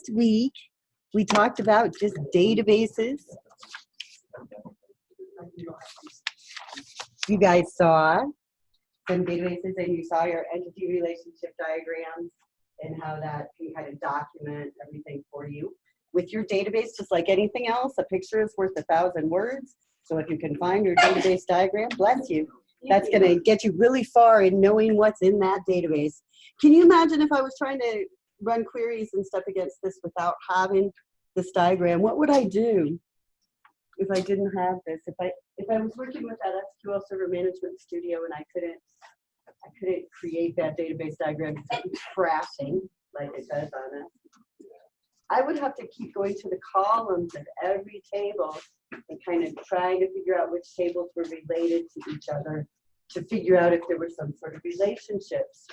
last week, we talked about just databases. You guys saw some databases and you saw your entity relationship diagrams and how that can kind of document everything for you. With your database, just like anything else, a picture is worth 1,000 words. So if you can find your database diagram, bless you. That's going to get you really far in knowing what's in that database. Can you imagine if I was trying to run queries and stuff against this without having this diagram? What would I do if I didn't have this? If I was working with that SQL Server Management Studio and I couldn't create that database diagram because it was crashing like it does on it, I would have to keep going to the columns of every table and kind of trying to figure out which tables were related to each other to figure out if there were some sort of relationships.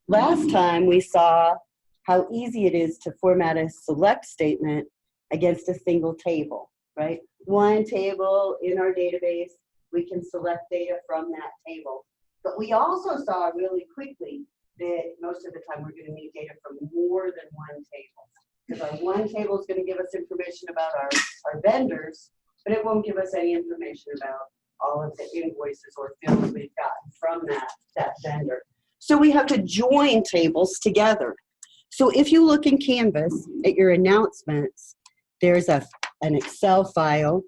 Last time we saw how easy it is to format a select statement against a single table, right? One table in our database, we can select data from that table. But we also saw really quickly that most of the time we're going to need data from more than one table. Because our one table is going to give us information about our vendors, but it won't give us any information about all of the invoices or bills we've gotten from that vendor. So we have to join tables together. So if you look in Canvas at your announcements, there's an Excel file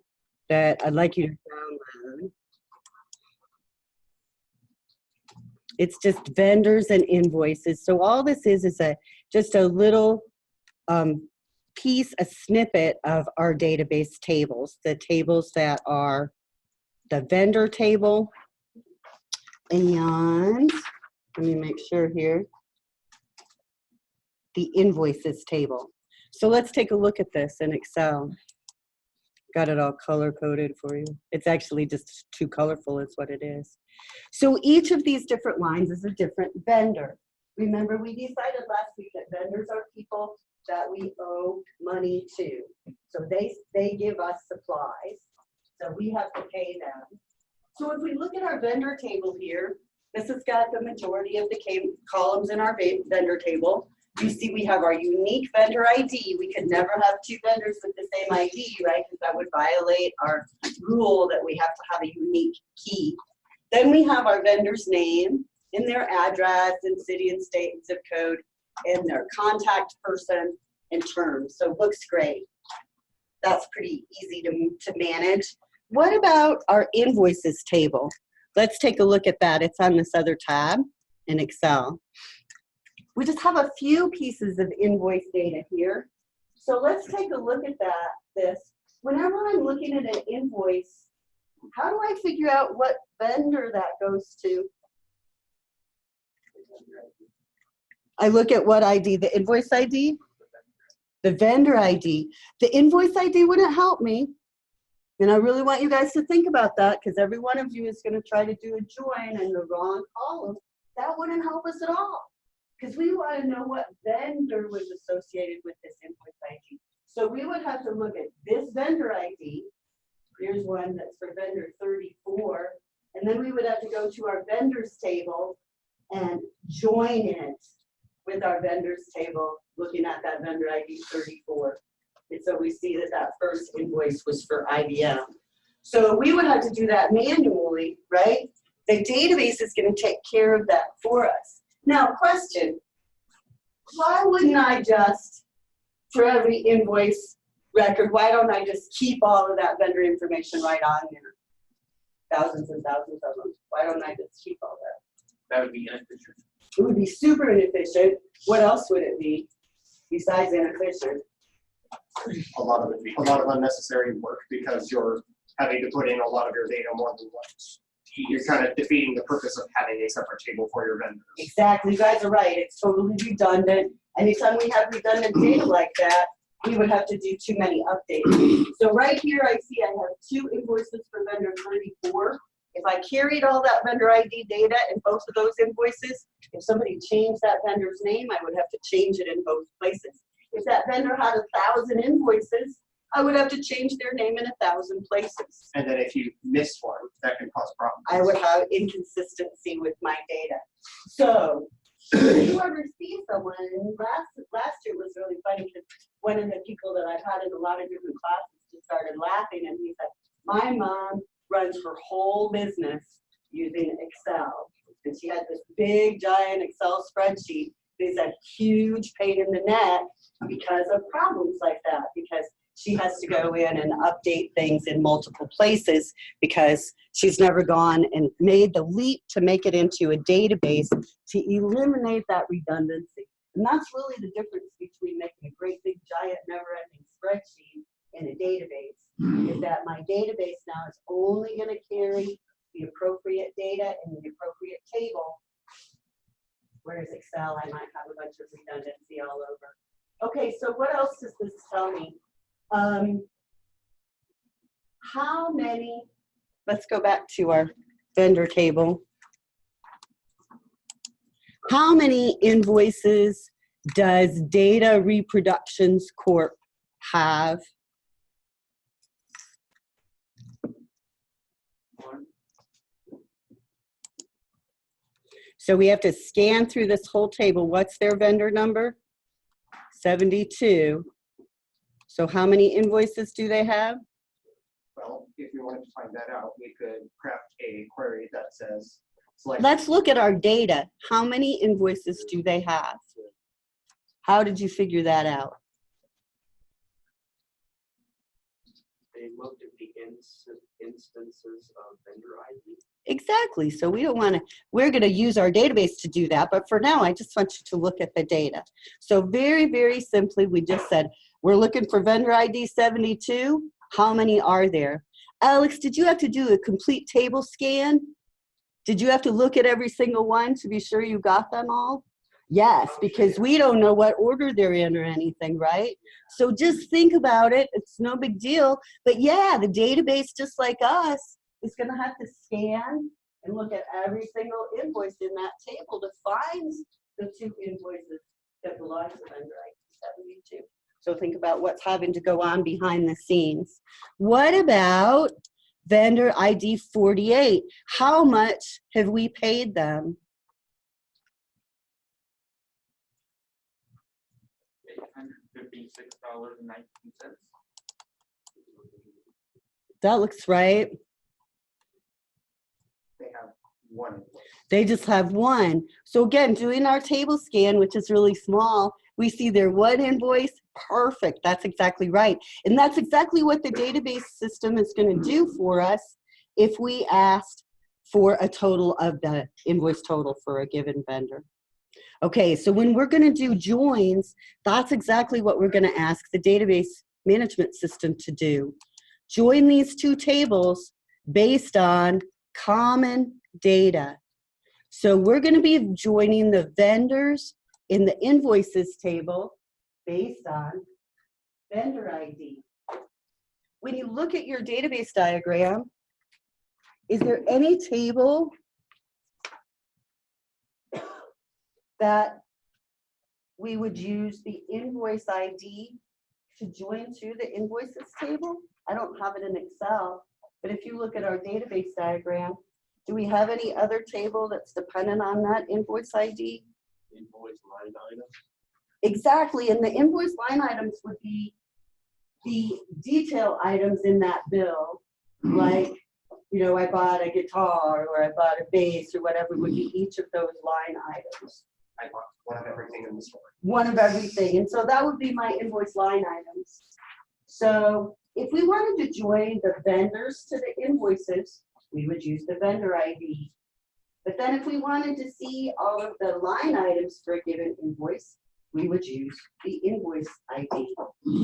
that I'd like you to download. It's just vendors and invoices. So all this is just a little piece, a snippet of our database tables, the tables that are the vendor table, and let me make sure here, the invoices table. So let's take a look at this in Excel. Got it all color-coded for you. It's actually just too colorful is what it is. So each of these different lines is a different vendor. Remember, we decided last week that vendors are people that we owe money to. So they give us supplies, so we have to pay them. So if we look at our vendor table here, this has got the majority of the columns in our vendor table. You see we have our unique vendor ID. We could never have two vendors with the same ID, right? Because that would violate our rule that we have to have a unique key. Then we have our vendor's name and their address and city and state and zip code and their contact person and terms. So it looks great. That's pretty easy to manage. What about our invoices table? Let's take a look at that. It's on this other tab in Excel. We just have a few pieces of invoice data here. So let's take a look at this. Whenever I'm looking at an invoice, how do I figure out what vendor that goes to? I look at what ID, the invoice ID, the vendor ID. The invoice ID wouldn't help me. And I really want you guys to think about that because every one of you is going to try to do a join in the wrong column. That wouldn't help us at all because we want to know what vendor was associated with this invoice ID. So we would have to look at this vendor ID. Here's one that's for vendor 34. And then we would have to go to our vendors table and join it with our vendors table, looking at that vendor ID 34. And so we see that that first invoice was for IBM. So we would have to do that manually, right? The database is going to take care of that for us. Now, question, why wouldn't I just, for every invoice record, why don't I just keep all of that vendor information right on there? Thousands and thousands of them. Why don't I just keep all that? That would be inefficient. It would be super inefficient. What else would it be besides inefficient? A lot of unnecessary work because you're having to put in a lot of your data more than once. You're kind of defeating the purpose of having a separate table for your vendors. Exactly, you guys are right. It's totally redundant. Anytime we have redundant data like that, we would have to do too many updates. So right here I see I have 2 invoices for vendor 34. If I carried all that vendor ID data in both of those invoices, if somebody changed that vendor's name, I would have to change it in both places. If that vendor had 1,000 invoices, I would have to change their name in 1,000 places. And then if you miss one, that can cause problems. I would have inconsistency with my data. So if you ever see someone, last year was really funny because one of the people that I've had in a lot of different classes just started laughing, and he said, my mom runs her whole business using Excel. And she had this big, giant Excel spreadsheet. It's a huge pain in the neck because of problems like that, because she has to go in and update things in multiple places because she's never gone and made the leap to make it into a database to eliminate that redundancy. And that's really the difference between making a great big giant never-ending spreadsheet and a database, is that my database now is only going to carry the appropriate data in the appropriate table, whereas Excel, I might have a bunch of redundancy all over. Okay, so what else does this tell me? How many, let's go back to our vendor table. How many invoices does Data Reproductions Corp have? So we have to scan through this whole table. What's their vendor number? 72. So how many invoices do they have? Well, if you wanted to find that out, we could craft a query that says, select. Let's look at our data. How many invoices do they have? How did you figure that out? They looked at the instances of vendor ID. Exactly. So we don't want to, we're going to use our database to do that. But for now, I just want you to look at the data. So very, very simply, we just said, we're looking for vendor ID 72. How many are there? Alex, did you have to do a complete table scan? Did you have to look at every single one to be sure you got them all? Yes, because we don't know what order they're in or anything, right? So just think about it. It's no big deal. But yeah, the database, just like us, is going to have to scan and look at every single invoice in that table to find the 2 invoices that belong to vendor ID 72. So think about what's having to go on behind the scenes. What about vendor ID 48? How much have we paid them? $856.19. That looks right. They have one invoice. They just have one. So again, doing our table scan, which is really small, we see their one invoice. Perfect. That's exactly right. And that's exactly what the database system is going to do for us if we asked for a total of the invoice total for a given vendor. Okay, so when we're going to do joins, that's exactly what we're going to ask the database management system to do. Join these 2 tables based on common data. So we're going to be joining the vendors in the invoices table based on vendor ID. When you look at your database diagram, is there any table that we would use the invoice ID to join to the invoices table? I don't have it in Excel, but if you look at our database diagram, do we have any other table that's dependent on that invoice ID? Invoice line item. Exactly, and the invoice line items would be the detail items in that bill, like, you know, I bought a guitar or I bought a bass or whatever would be each of those line items. I bought one of everything in the store. One of everything, and so that would be my invoice line items. So if we wanted to join the vendors to the invoices, we would use the vendor ID. But then if we wanted to see all of the line items for a given invoice, we would use the invoice ID.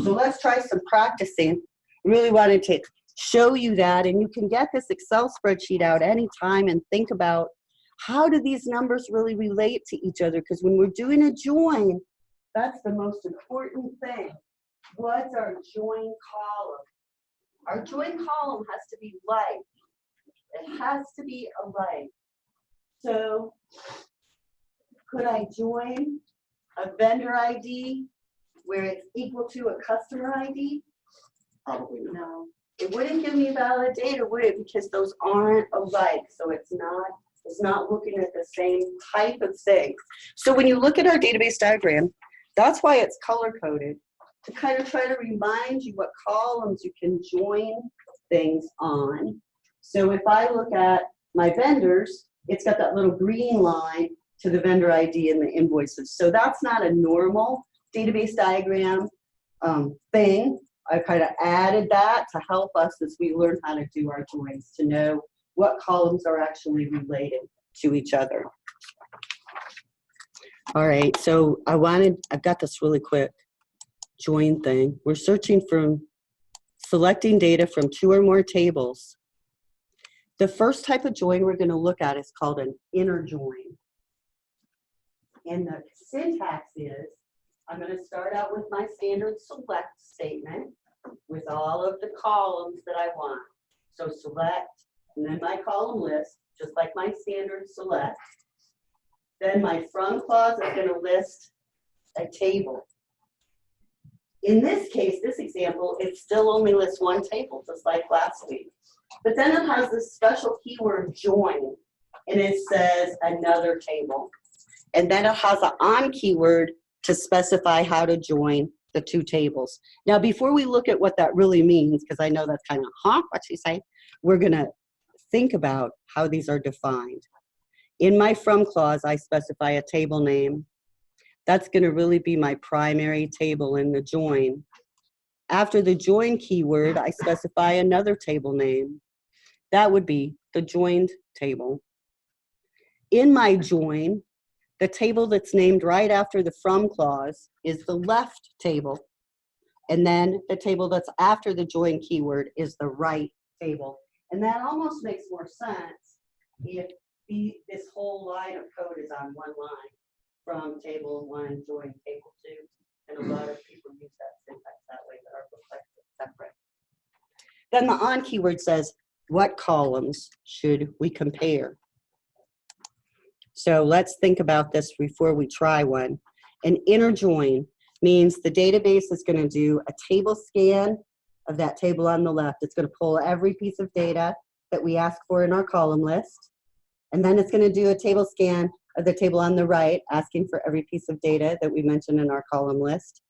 So let's try some practicing. Really wanted to show you that, and you can get this Excel spreadsheet out anytime and think about how do these numbers really relate to each other? Because when we're doing a join, that's the most important thing. What's our join column? Our join column has to be like. It has to be alike. So could I join a vendor ID where it's equal to a customer ID? Probably not. No. It wouldn't give me valid data, would it? Because those aren't alike. So it's not looking at the same type of thing. So when you look at our database diagram, that's why it's color coded. to kind of try to remind you what columns you can join things on. So if I look at my vendors, it's got that little green line to the vendor ID and the invoices. So that's not a normal database diagram thing. I kind of added that to help us as we learn how to do our joins, to know what columns are actually related to each other. All right, so I've got this really quick join thing. We're searching from selecting data from 2 or more tables. The first type of join we're going to look at is called an inner join. And the syntax is, I'm going to start out with my standard select statement with all of the columns that I want. So select, and then my column list, just like my standard select. Then my from clause is going to list a table. In this case, this example, it still only lists one table, just like last week. But then it has this special keyword join, and it says another table. And then it has an on keyword to specify how to join the 2 tables. Now, before we look at what that really means, because I know that's kind of, what you say, we're going to think about how these are defined. In my from clause, I specify a table name. That's going to really be my primary table in the join. After the join keyword, I specify another table name. That would be the joined table. In my join, the table that's named right after the from clause is the left table. And then the table that's after the join keyword is the right table. And that almost makes more sense if this whole line of code is on one line, from table 1, join table 2. And a lot of people use that syntax that way, but our book likes it separate. Then the on keyword says, what columns should we compare? So let's think about this before we try one. An inner join means the database is going to do a table scan of that table on the left. It's going to pull every piece of data that we ask for in our column list. And then it's going to do a table scan of the table on the right, asking for every piece of data that we mentioned in our column list.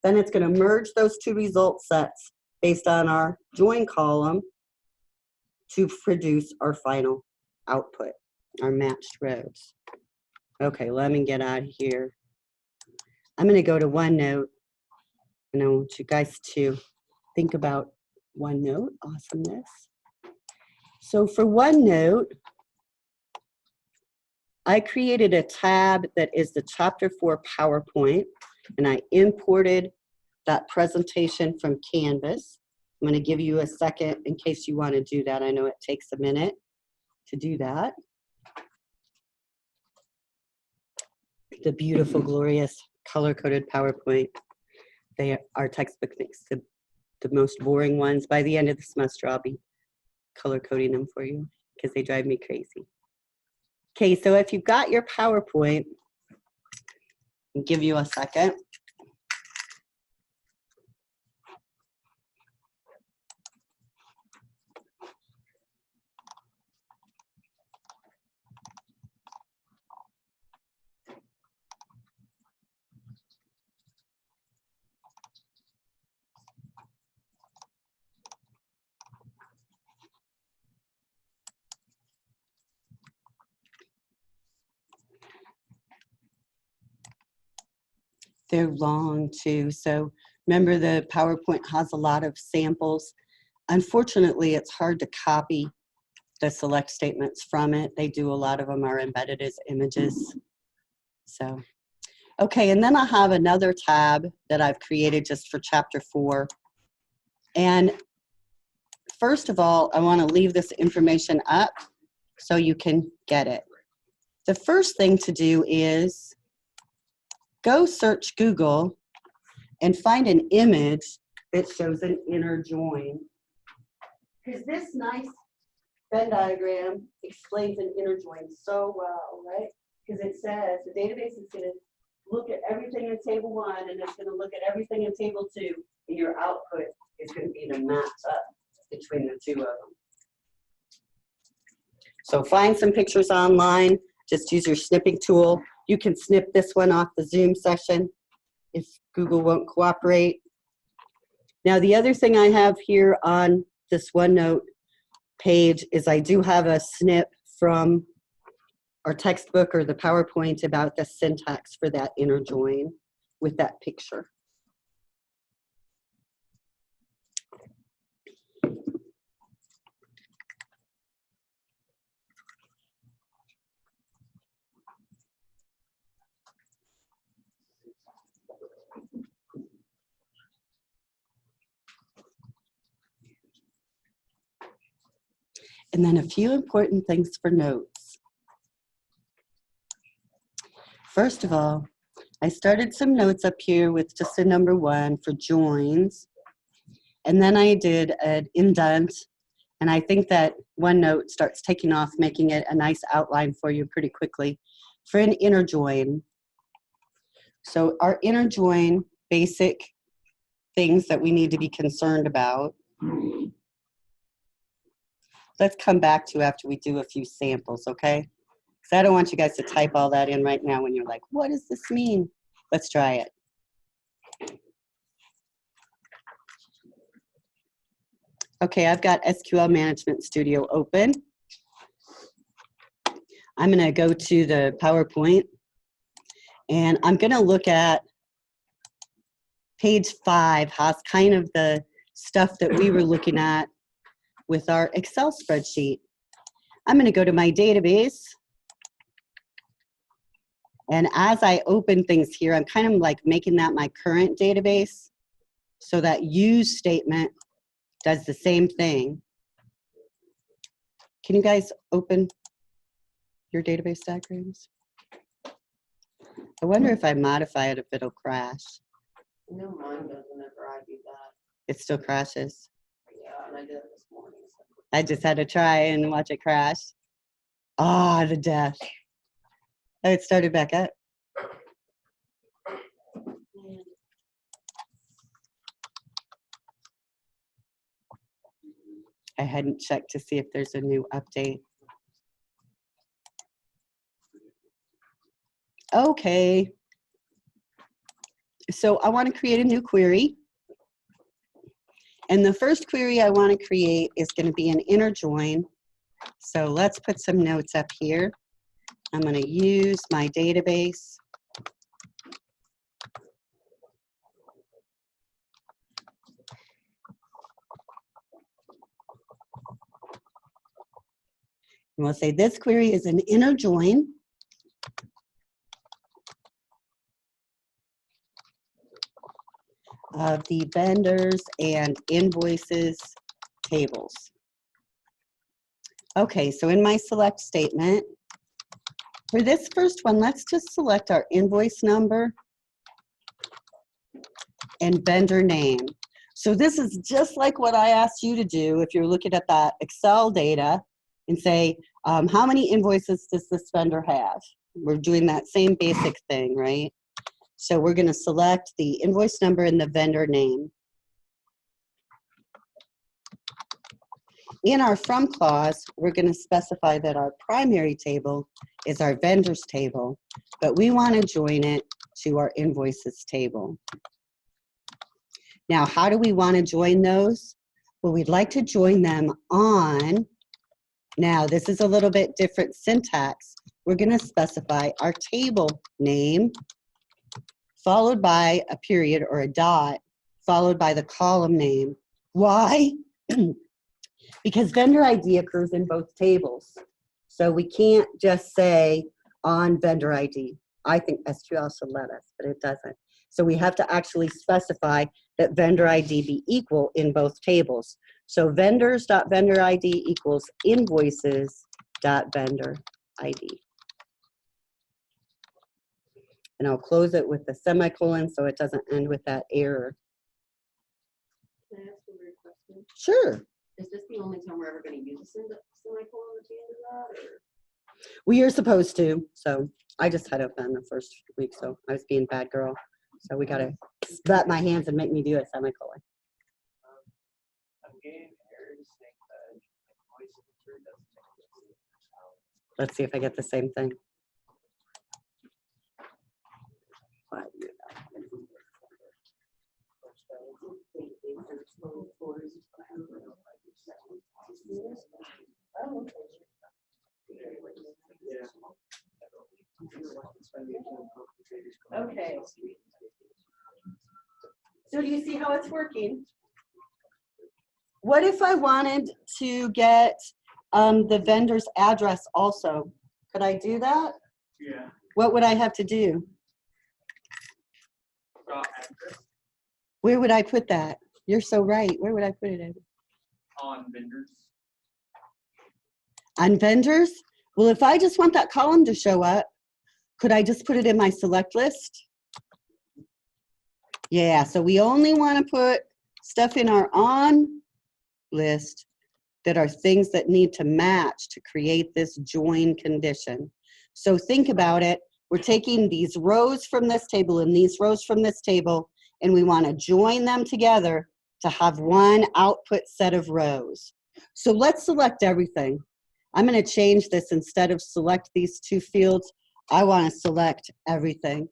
Then it's going to merge those 2 result sets based on our join column to produce our final output, our matched rows. Okay, let me get out of here. I'm going to go to OneNote, and I want you guys to think about OneNote awesomeness. So for OneNote, I created a tab that is the Chapter 4 PowerPoint, and I imported that presentation from Canvas. I'm going to give you a second in case you want to do that. I know it takes a minute to do that. The beautiful, glorious, color-coded PowerPoint. Our textbook makes the most boring ones. By the end of the semester, I'll be color-coding them for you because they drive me crazy. Okay, so if you've got your PowerPoint, I'll give you a second. They're long too, so remember the PowerPoint has a lot of samples. Unfortunately, it's hard to copy the select statements from it. They do, a lot of them are embedded as images. So, okay, and then I have another tab that I've created just for Chapter 4. And first of all, I want to leave this information up so you can get it. The first thing to do is go search Google and find an image that shows an inner join. Because this nice Venn diagram explains an inner join so well, right? Because it says the database is going to look at everything in table 1 and it's going to look at everything in table 2, and your output is going to be to match up between the 2 of them. So find some pictures online. Just use your snipping tool. You can snip this one off the Zoom session if Google won't cooperate. Now, the other thing I have here on this OneNote page is I do have a snip from our textbook or the PowerPoint about the syntax for that inner join with that picture. And then a few important things for notes. First of all, I started some notes up here with just a number 1 for joins. And then I did an indent. And I think that OneNote starts taking off, making it a nice outline for you pretty quickly for an inner join. So our inner join, basic things that we need to be concerned about. Let's come back to after we do a few samples, okay? Because I don't want you guys to type all that in right now when you're like, what does this mean? Let's try it. Okay, I've got SQL Management Studio open. I'm going to go to the PowerPoint, and I'm going to look at page 5, how's kind of the stuff that we were looking at with our Excel spreadsheet. I'm going to go to my database. And as I open things here, I'm kind of like making that my current database. So that use statement does the same thing. Can you guys open your database diagrams? I wonder if I modify it, if it'll crash. No, mine doesn't ever I do that. It still crashes. Yeah, and I did it this morning. So. I just had to try and watch it crash. Ah, the death. Oh, it started back up. I hadn't checked to see if there's a new update. Okay. So I want to create a new query. And the first query I want to create is going to be an inner join. So let's put some notes up here. I'm going to use my database. And we'll say this query is an inner join. Of the vendors and invoices tables. Okay, so in my select statement, for this first one, let's just select our invoice number and vendor name. So this is just like what I asked you to do if you're looking at that Excel data and say, how many invoices does this vendor have? We're doing that same basic thing, right? So we're going to select the invoice number and the vendor name. In our from clause, we're going to specify that our primary table is our vendors table, but we want to join it to our invoices table. Now, how do we want to join those? Well, we'd like to join them on, now this is a little bit different syntax. We're going to specify our table name, followed by a period or a dot, followed by the column name. Why? Because vendor ID occurs in both tables. So we can't just say on vendor ID. I think SQL should let us, but it doesn't. So we have to actually specify that vendor ID be equal in both tables. So vendors.vendor ID equals invoices.vendor ID. And I'll close it with a semicolon so it doesn't end with that error. Can I ask a weird question? Sure. Is this the only time we're ever going to use a semicolon at the end of that? Or? We are supposed to, so I just had it done the first week, so I was being a bad girl. So we got to slap my hands and make me do a semicolon. I'm getting errors saying that invoice number doesn't take this. Let's see if I get the same thing. Okay. So do you see how it's working? What if I wanted to get the vendor's address also? Could I do that? Yeah. What would I have to do? Address Where would I put that? You're so right. Where would I put it in? on vendors. On vendors? Well, if I just want that column to show up, could I just put it in my select list? Yeah, so we only want to put stuff in our on list that are things that need to match to create this join condition. So think about it. We're taking these rows from this table and these rows from this table, and we want to join them together to have one output set of rows. So let's select everything. I'm going to change this. Instead of select these two fields, I want to select everything.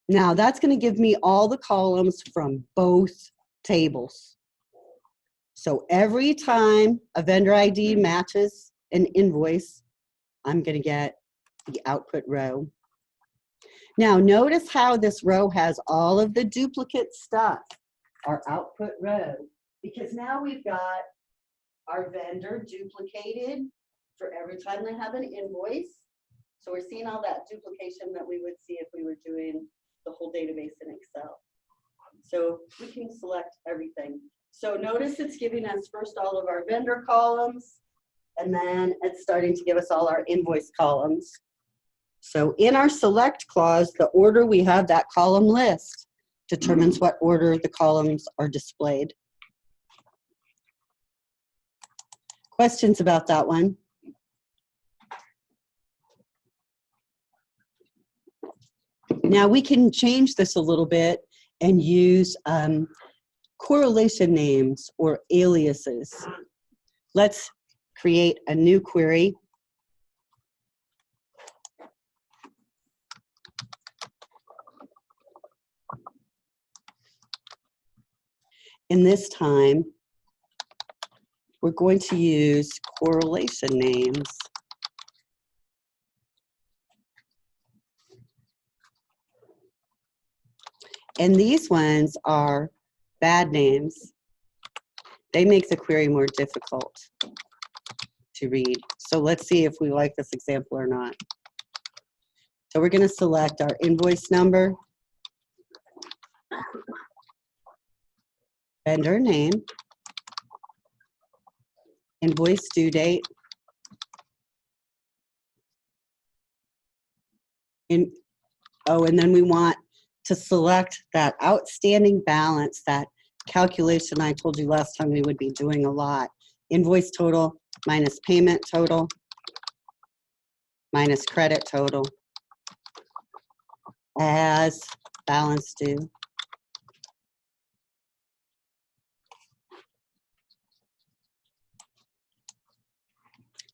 Now that's going to give me all the columns from both tables. So every time a vendor ID matches an invoice, I'm going to get the output row. Now notice how this row has all of the duplicate stuff, our output row, because now we've got our vendor duplicated for every time they have an invoice. So we're seeing all that duplication that we would see if we were doing the whole database in Excel. So we can select everything. So notice it's giving us first all of our vendor columns, and then it's starting to give us all our invoice columns. So in our select clause, the order we have that column list determines what order the columns are displayed. Questions about that one? Now we can change this a little bit and use correlation names or aliases. Let's create a new query. And this time, we're going to use correlation names. And these ones are bad names. They make the query more difficult to read. So let's see if we like this example or not. So we're going to select our invoice number, vendor name, invoice due date, and then we want to select that outstanding balance, that calculation I told you last time we would be doing a lot. Invoice total minus payment total minus credit total as balance due.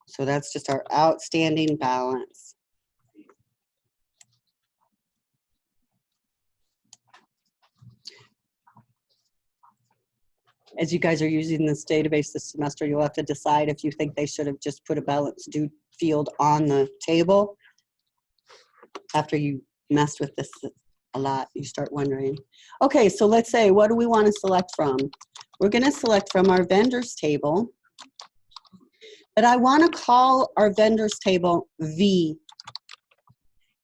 So that's just our outstanding balance. As you guys are using this database this semester, you'll have to decide if you think they should have just put a balance due field on the table. After you messed with this a lot, you start wondering. Okay, so let's say, what do we want to select from? We're going to select from our vendors table, but I want to call our vendors table V.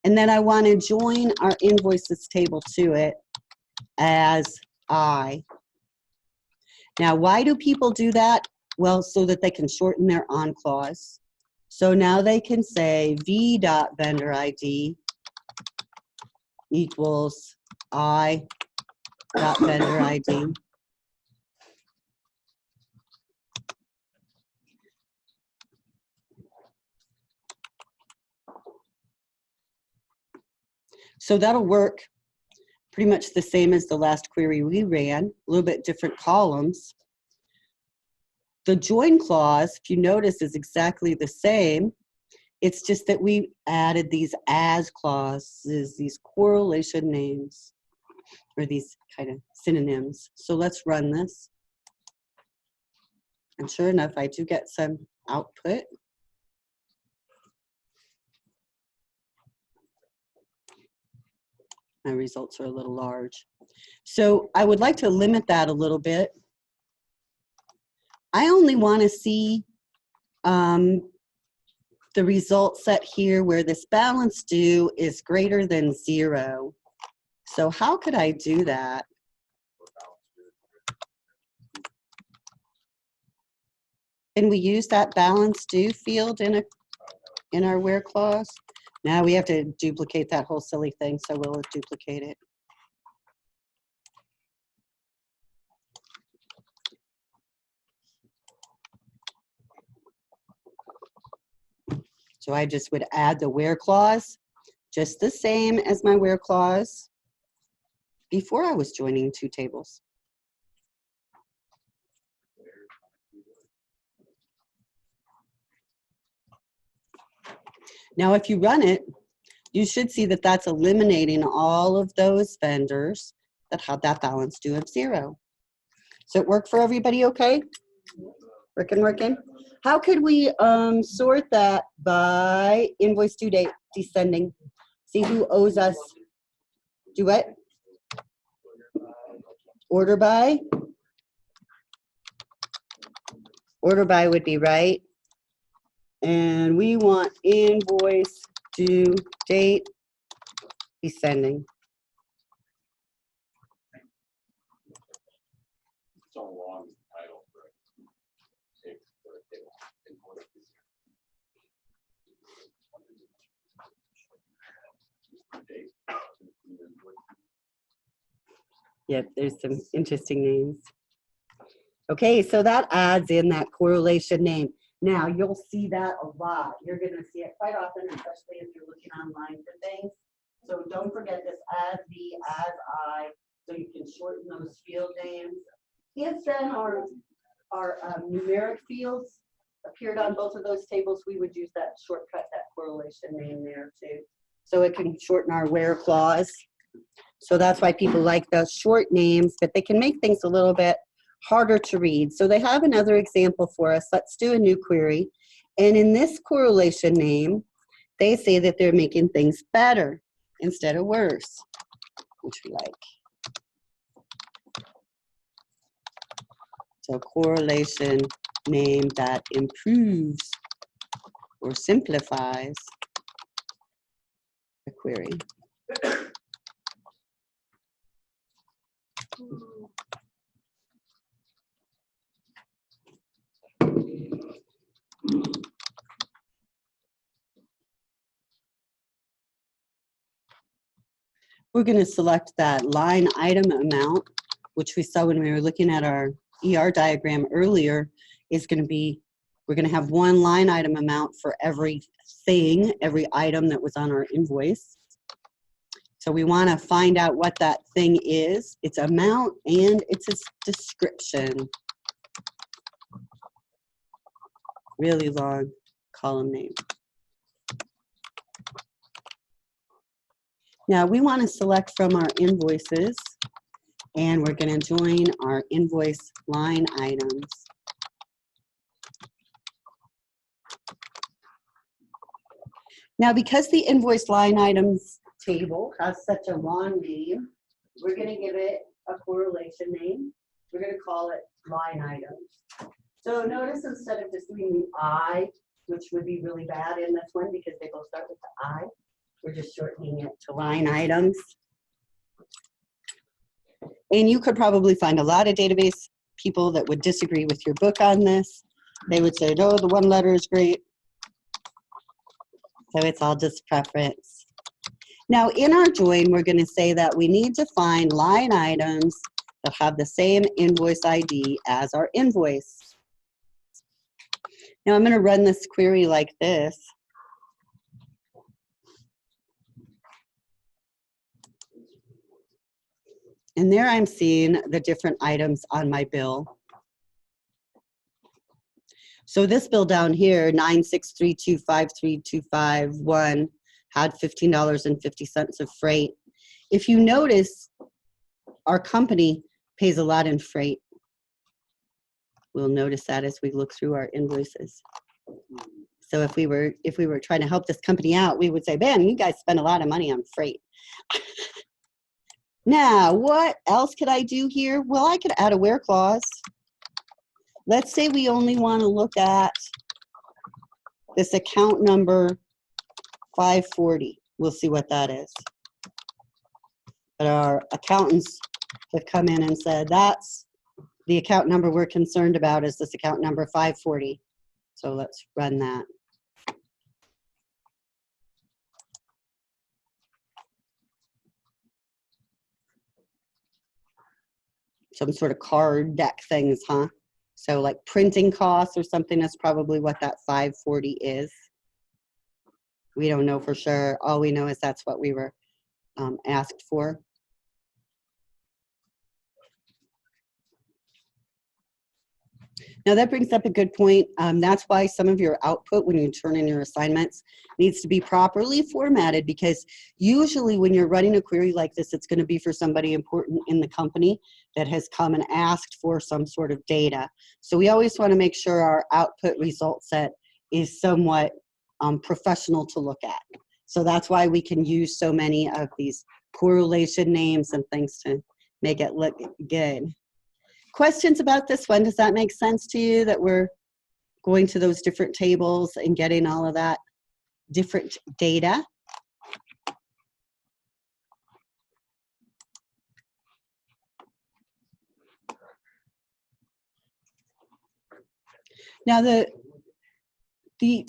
And then I want to join our invoices table to it as I. Now, why do people do that? Well, so that they can shorten their on clause. So now they can say v.vendor ID equals I.vendor ID. So that'll work pretty much the same as the last query we ran, a little bit different columns. The join clause, if you notice, is exactly the same. It's just that we added these as clauses, these correlation names. or these kind of synonyms. So let's run this. And sure enough, I do get some output. My results are a little large. So I would like to limit that a little bit. I only want to see the result set here where this balance due is greater than 0. So how could I do that? Can we use that balance due field in our where clause? Now we have to duplicate that whole silly thing, so we'll duplicate it. So I just would add the where clause, just the same as my where clause before I was joining two tables. Now, if you run it, you should see that that's eliminating all of those vendors that have that balance due of 0. So it work for everybody okay? Working? How could we sort that by invoice due date descending? See who owes us. Do what? Order by? Order by would be right. And we want invoice due date descending. It's a long title for a table. Yep, there's some interesting names. Okay, so that adds in that correlation name. Now, you'll see that a lot. You're going to see it quite often, especially if you're looking online for things. So don't forget this as the, as I, so you can shorten those field names. If then our numeric fields appeared on both of those tables, we would use that shortcut, that correlation name there too. So it can shorten our where clause. So that's why people like those short names, but they can make things a little bit harder to read. So they have another example for us. Let's do a new query. And in this correlation name, they say that they're making things better instead of worse, which we like. So correlation name that improves or simplifies the query. We're going to select that line item amount, which we saw when we were looking at our ER diagram earlier, is going to be, we're going to have one line item amount for everything, every item that was on our invoice. So we want to find out what that thing is, its amount, and its description. Really long column name. Now we want to select from our invoices, and we're going to join our invoice line items. Now, because the invoice line items table has such a long name, we're going to give it a correlation name. We're going to call it line items. So notice instead of just doing the I, which would be really bad in this one because they both start with the I, we're just shortening it to line items. And you could probably find a lot of database people that would disagree with your book on this. They would say, no, the one letter is great. So it's all just preference. Now in our join, we're going to say that we need to find line items that have the same invoice ID as our invoice. Now I'm going to run this query like this. And there I'm seeing the different items on my bill. So this bill down here, 963253251, had $15.50 of freight. If you notice, our company pays a lot in freight. We'll notice that as we look through our invoices. So if we were trying to help this company out, we would say, man, you guys spend a lot of money on freight. Now, what else could I do here? Well, I could add a where clause. Let's say we only want to look at this account number 540. We'll see what that is. But our accountants have come in and said, that's the account number we're concerned about is this account number 540. So let's run that. Some sort of card deck things, huh? So like printing costs or something, that's probably what that 540 is. We don't know for sure. All we know is that's what we were asked for. Now that brings up a good point. That's why some of your output when you turn in your assignments needs to be properly formatted, because usually when you're running a query like this, it's going to be for somebody important in the company that has come and asked for some sort of data. So we always want to make sure our output result set is somewhat professional to look at. So that's why we can use so many of these correlation names and things to make it look good. Questions about this one? Does that make sense to you that we're going to those different tables and getting all of that different data? Now the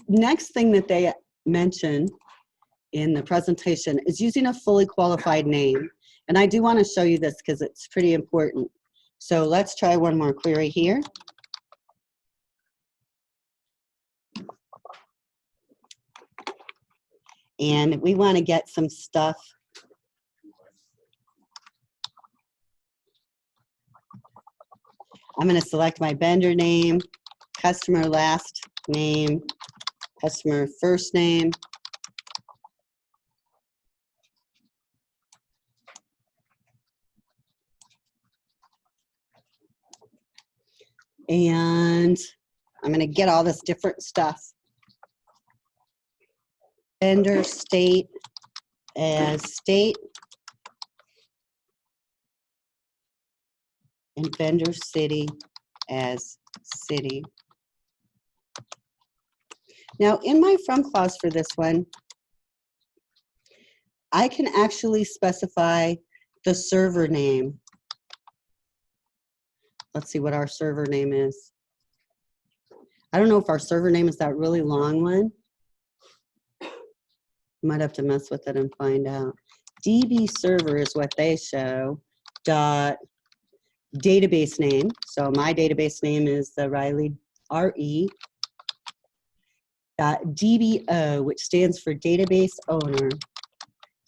next thing that they mention in the presentation is using a fully qualified name. And I do want to show you this because it's pretty important. So let's try one more query here. And we want to get some stuff. I'm going to select my vendor name, customer last name, customer first name. And I'm going to get all this different stuff. Vendor state as state. And vendor city as city. Now in my from clause for this one, I can actually specify the server name. Let's see what our server name is. I don't know if our server name is that really long one. Might have to mess with it and find out. DB server is what they show. Dot database name. So my database name is the Riley RE. Dot DBO, which stands for database owner.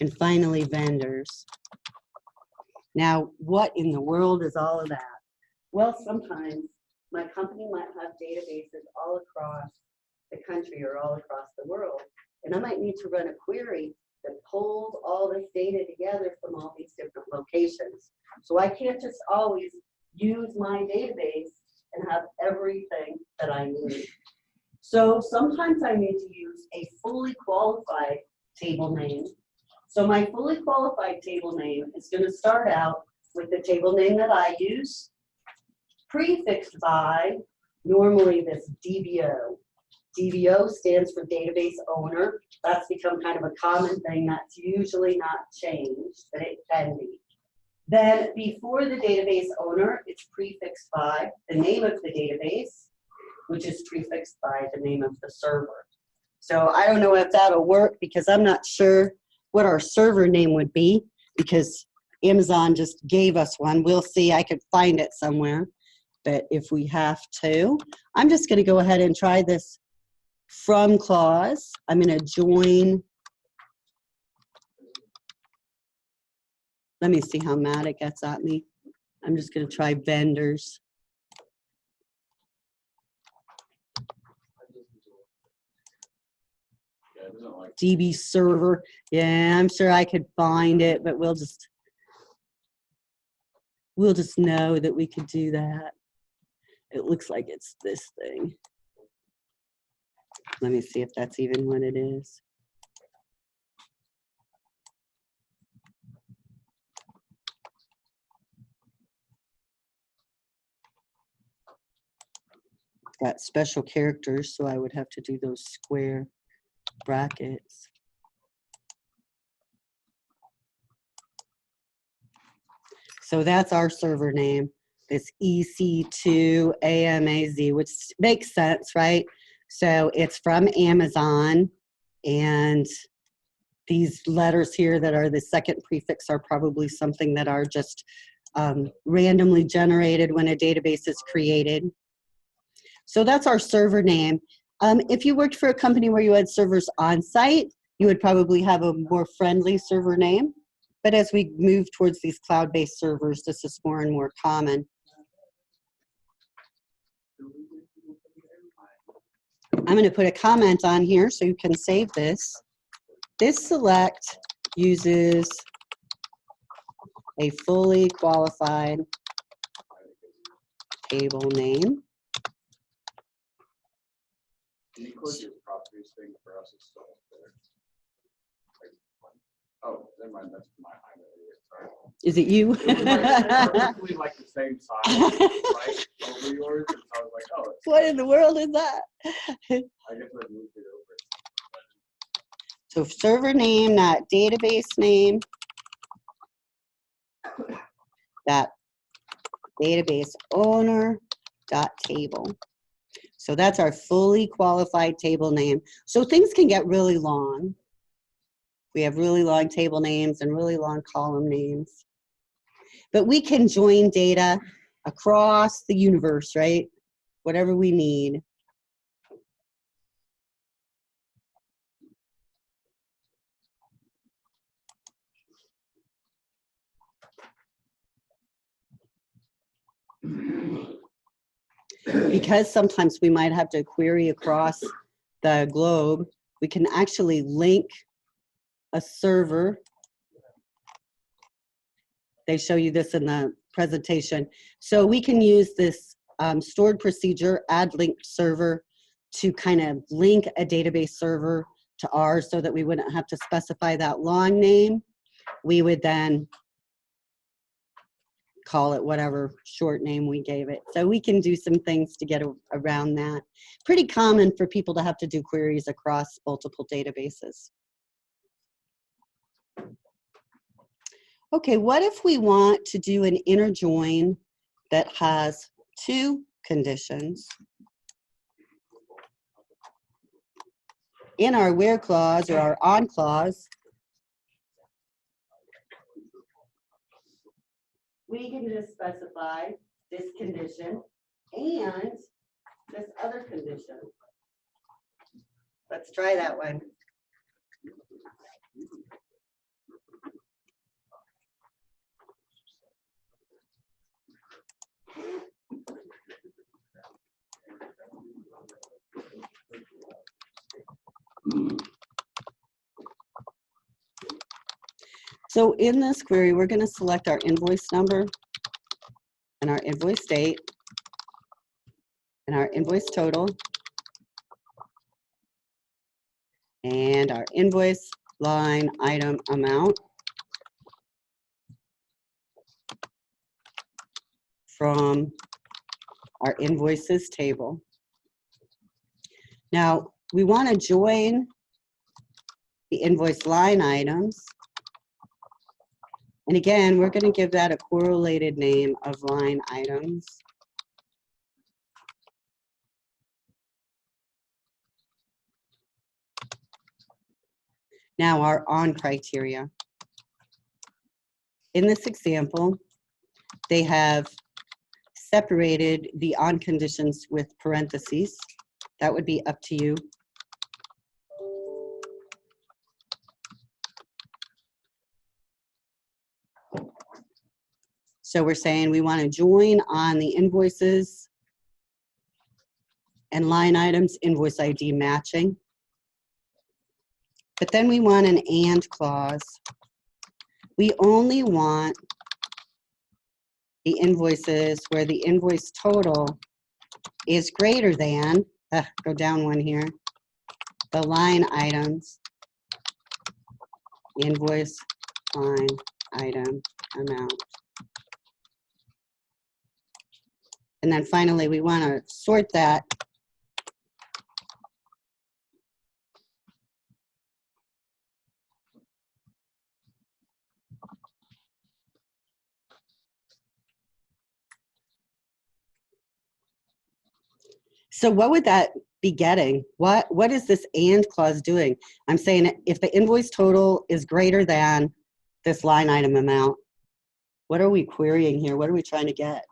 And finally vendors. Now, what in the world is all of that? Well, sometimes my company might have databases all across the country or all across the world. And I might need to run a query that pulls all this data together from all these different locations. So I can't just always use my database and have everything that I need. So sometimes I need to use a fully qualified table name. So my fully qualified table name is going to start out with the table name that I use, prefixed by normally this DBO. DBO stands for database owner. That's become kind of a common thing that's usually not changed, but it can be. Then before the database owner, it's prefixed by the name of the database, which is prefixed by the name of the server. So I don't know if that'll work because I'm not sure what our server name would be because Amazon just gave us one. We'll see. I could find it somewhere. But if we have to, I'm just going to go ahead and try this from clause. I'm going to join. Let me see how mad it gets at me. I'm just going to try vendors. Yeah, it doesn't like DB server. Yeah, I'm sure I could find it, but we'll just. we'll just know that we could do that. It looks like it's this thing. Let me see if that's even what it is. Got special characters, so I would have to do those square brackets. So that's our server name, this EC2AMAZ, which makes sense, right? So it's from Amazon, and these letters here that are the second prefix are probably something that are just randomly generated when a database is created. So that's our server name. If you worked for a company where you had servers on site, you would probably have a more friendly server name. But as we move towards these cloud-based servers, this is more and more common. I'm going to put a comment on here so you can save this. This select uses a fully qualified table name. Can you click your properties thing for us? It's still up there. Oh, never mind. That's my I'm an idiot. Sorry. Is it you? It was like perfectly like the same size, right? Over yours. And so I was like, oh. It's What in the world is that? I guess I moved it over. So server name, not database name. That database owner dot table. So that's our fully qualified table name. So things can get really long. We have really long table names and really long column names. But we can join data across the universe, right? Whatever we need. Because sometimes we might have to query across the globe, we can actually link a server. They show you this in the presentation. So we can use this stored procedure, add linked server, to kind of link a database server to ours so that we wouldn't have to specify that long name. We would then call it whatever short name we gave it. So we can do some things to get around that. Pretty common for people to have to do queries across multiple databases. Okay, what if we want to do an inner join that has two conditions? In our where clause or our on clause, we can just specify this condition and this other condition. Let's try that one. So in this query, we're going to select our invoice number and our invoice date and our invoice total and our invoice line item amount from our invoices table. Now, we want to join the invoice line items. And again, we're going to give that a correlated name of line items. Now our on criteria. In this example, they have separated the on conditions with parentheses. That would be up to you. So we're saying we want to join on the invoices and line items, invoice ID matching. But then we want an and clause. We only want the invoices where the invoice total is greater than, go down one here, the line items, invoice line item amount. And then finally, we want to sort that So what would that be getting? What is this and clause doing? I'm saying if the invoice total is greater than this line item amount, what are we querying here? What are we trying to get?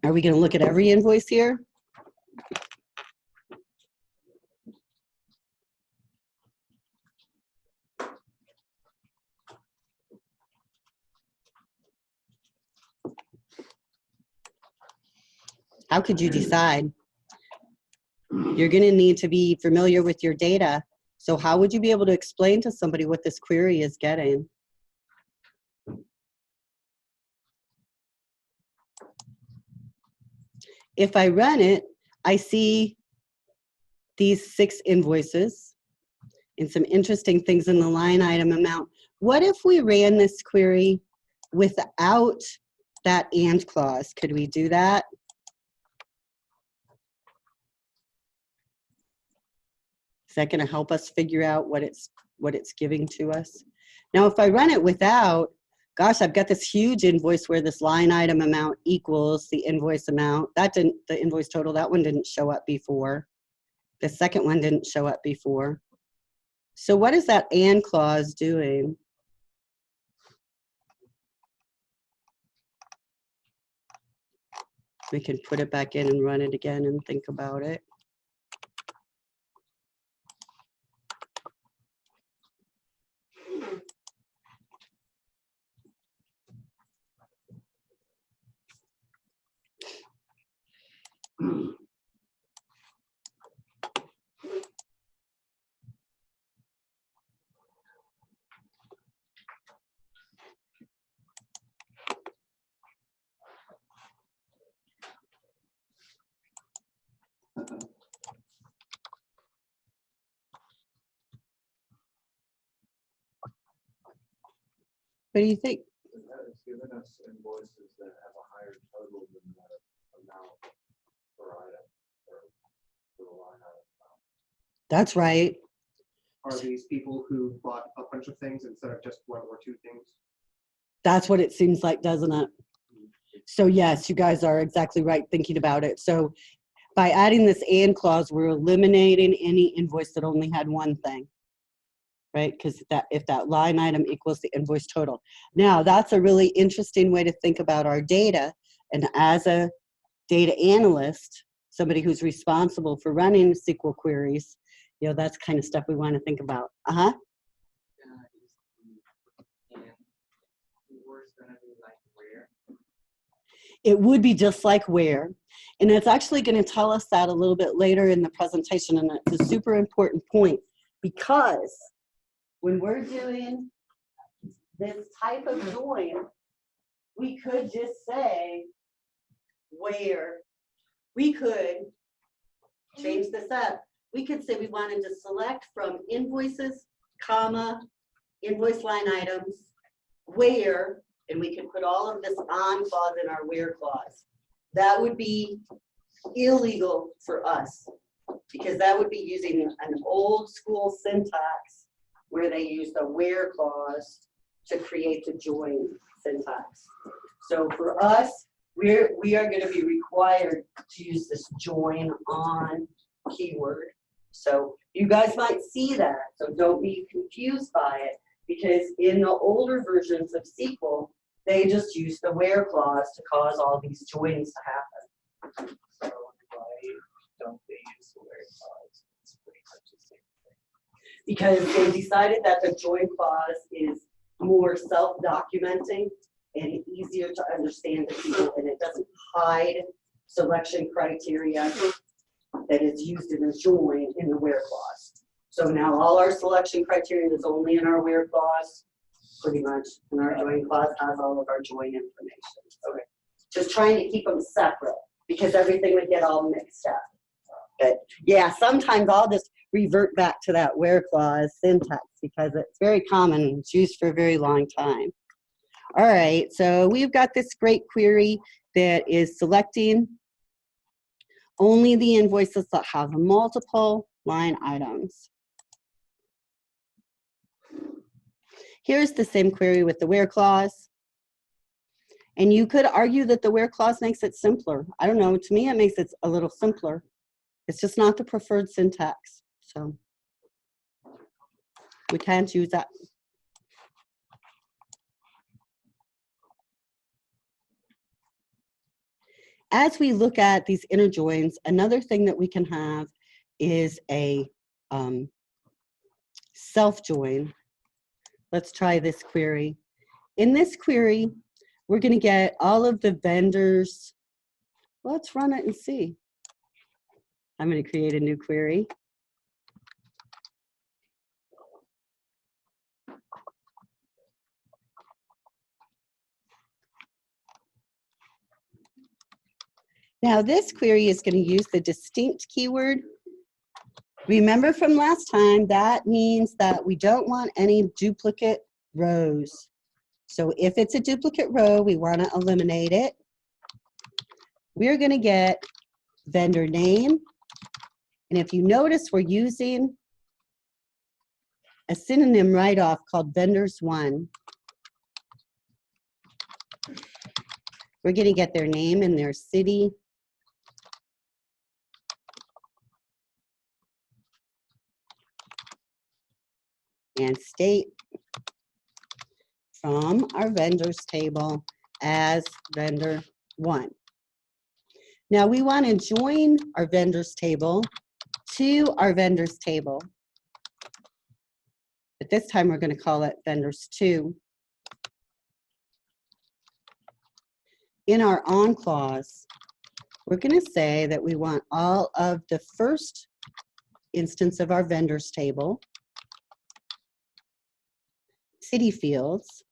Are we going to look at every invoice here? How could you decide? You're going to need to be familiar with your data. So how would you be able to explain to somebody what this query is getting? If I run it, I see these 6 invoices and some interesting things in the line item amount. What if we ran this query without that and clause? Could we do that? Is that going to help us figure out what it's giving to us? Now, if I run it without, gosh, I've got this huge invoice where this line item amount equals the invoice amount. The invoice total, that one didn't show up before. The second one didn't show up before. So what is that and clause doing? We can put it back in and run it again and think about it. What do you think? It's given us invoices that have a higher total than the amount per item or per line item. That's right. Are these people who bought a bunch of things instead of just 1 or 2 things? That's what it seems like, doesn't it? So yes, you guys are exactly right thinking about it. So by adding this and clause, we're eliminating any invoice that only had one thing, right? Because if that line item equals the invoice total. Now, that's a really interesting way to think about our data. And as a data analyst, somebody who's responsible for running SQL queries, you know, that's kind of stuff we want to think about. Is the and words gonna be like where? It would be just like where. And it's actually going to tell us that a little bit later in the presentation. And it's a super important point because when we're doing this type of join, we could just say where. We could change this up. We could say we wanted to select from invoices, comma, invoice line items, where, and we can put all of this on clause in our where clause. That would be illegal for us because that would be using an old school syntax where they use the where clause to create the join syntax. So for us, we are going to be required to use this join on keyword. So you guys might see that, so don't be confused by it, because in the older versions of SQL, they just use the where clause to cause all these joins to happen. So why don't they use the where clause? It's pretty much the same thing. Because they decided that the join clause is more self-documenting and easier to understand to people, and it doesn't hide selection criteria that is used in a join in the where clause. So now all our selection criteria is only in our where clause, pretty much, and our join clause has all of our join information. Okay. Just trying to keep them separate, because everything would get all mixed up. But yeah, sometimes I'll just revert back to that where clause syntax because it's very common. It's used for a very long time. All right, so we've got this great query that is selecting only the invoices that have multiple line items. Here's the same query with the where clause. And you could argue that the where clause makes it simpler. I don't know, to me it makes it a little simpler. It's just not the preferred syntax, so we can't use that. As we look at these inner joins, another thing that we can have is a self-join. Let's try this query. In this query, we're going to get all of the vendors. Let's run it and see. I'm going to create a new query. Now this query is going to use the distinct keyword. Remember from last time, that means that we don't want any duplicate rows. So if it's a duplicate row, we want to eliminate it. We're going to get vendor name. And if you notice, we're using a synonym write-off called vendors one. We're going to get their name and their city. And state from our vendors table as vendor one. Now we want to join our vendors table to our vendors table. But this time we're going to call it vendors two. In our on clause, we're going to say that we want all of the first instance of our vendors table, city fields,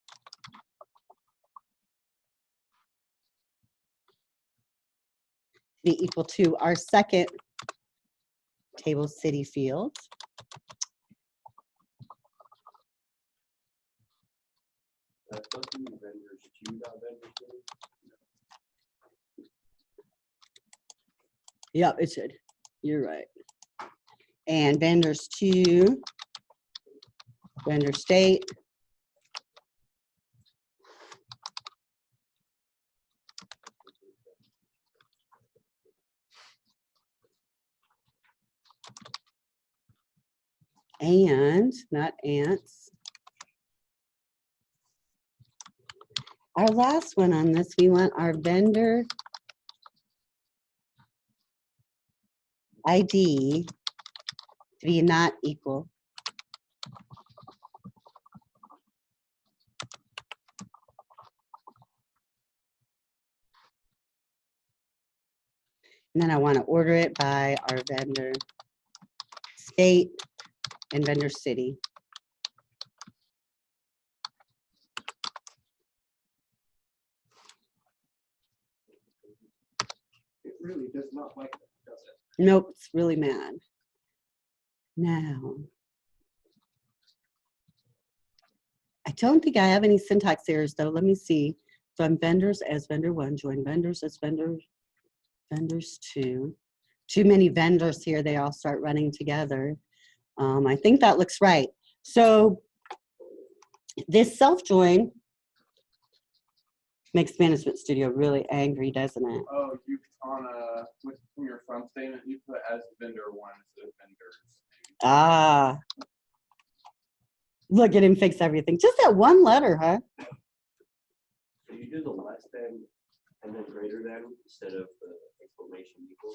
to be equal to our second table city fields. That's supposed to be vendors two, not vendors two. Yep, it should. You're right. And vendors two, vendor state, and, not ants. Our last one on this, we want our vendor ID to be not equal. And then I want to order it by our vendor state and vendor city. It really does not like that, does it? Nope, it's really mad. Now, I don't think I have any syntax errors though. Let me see. So I'm vendors as vendor one, join vendors as vendors two. Too many vendors here, they all start running together. I think that looks right. So this self-join makes Management Studio really angry, doesn't it? Oh, you on from your from statement, you put as vendor one instead of vendors. Ah. Look at him fix everything. Just that one letter, huh? So you do the less than and then greater than instead of the exclamation equal.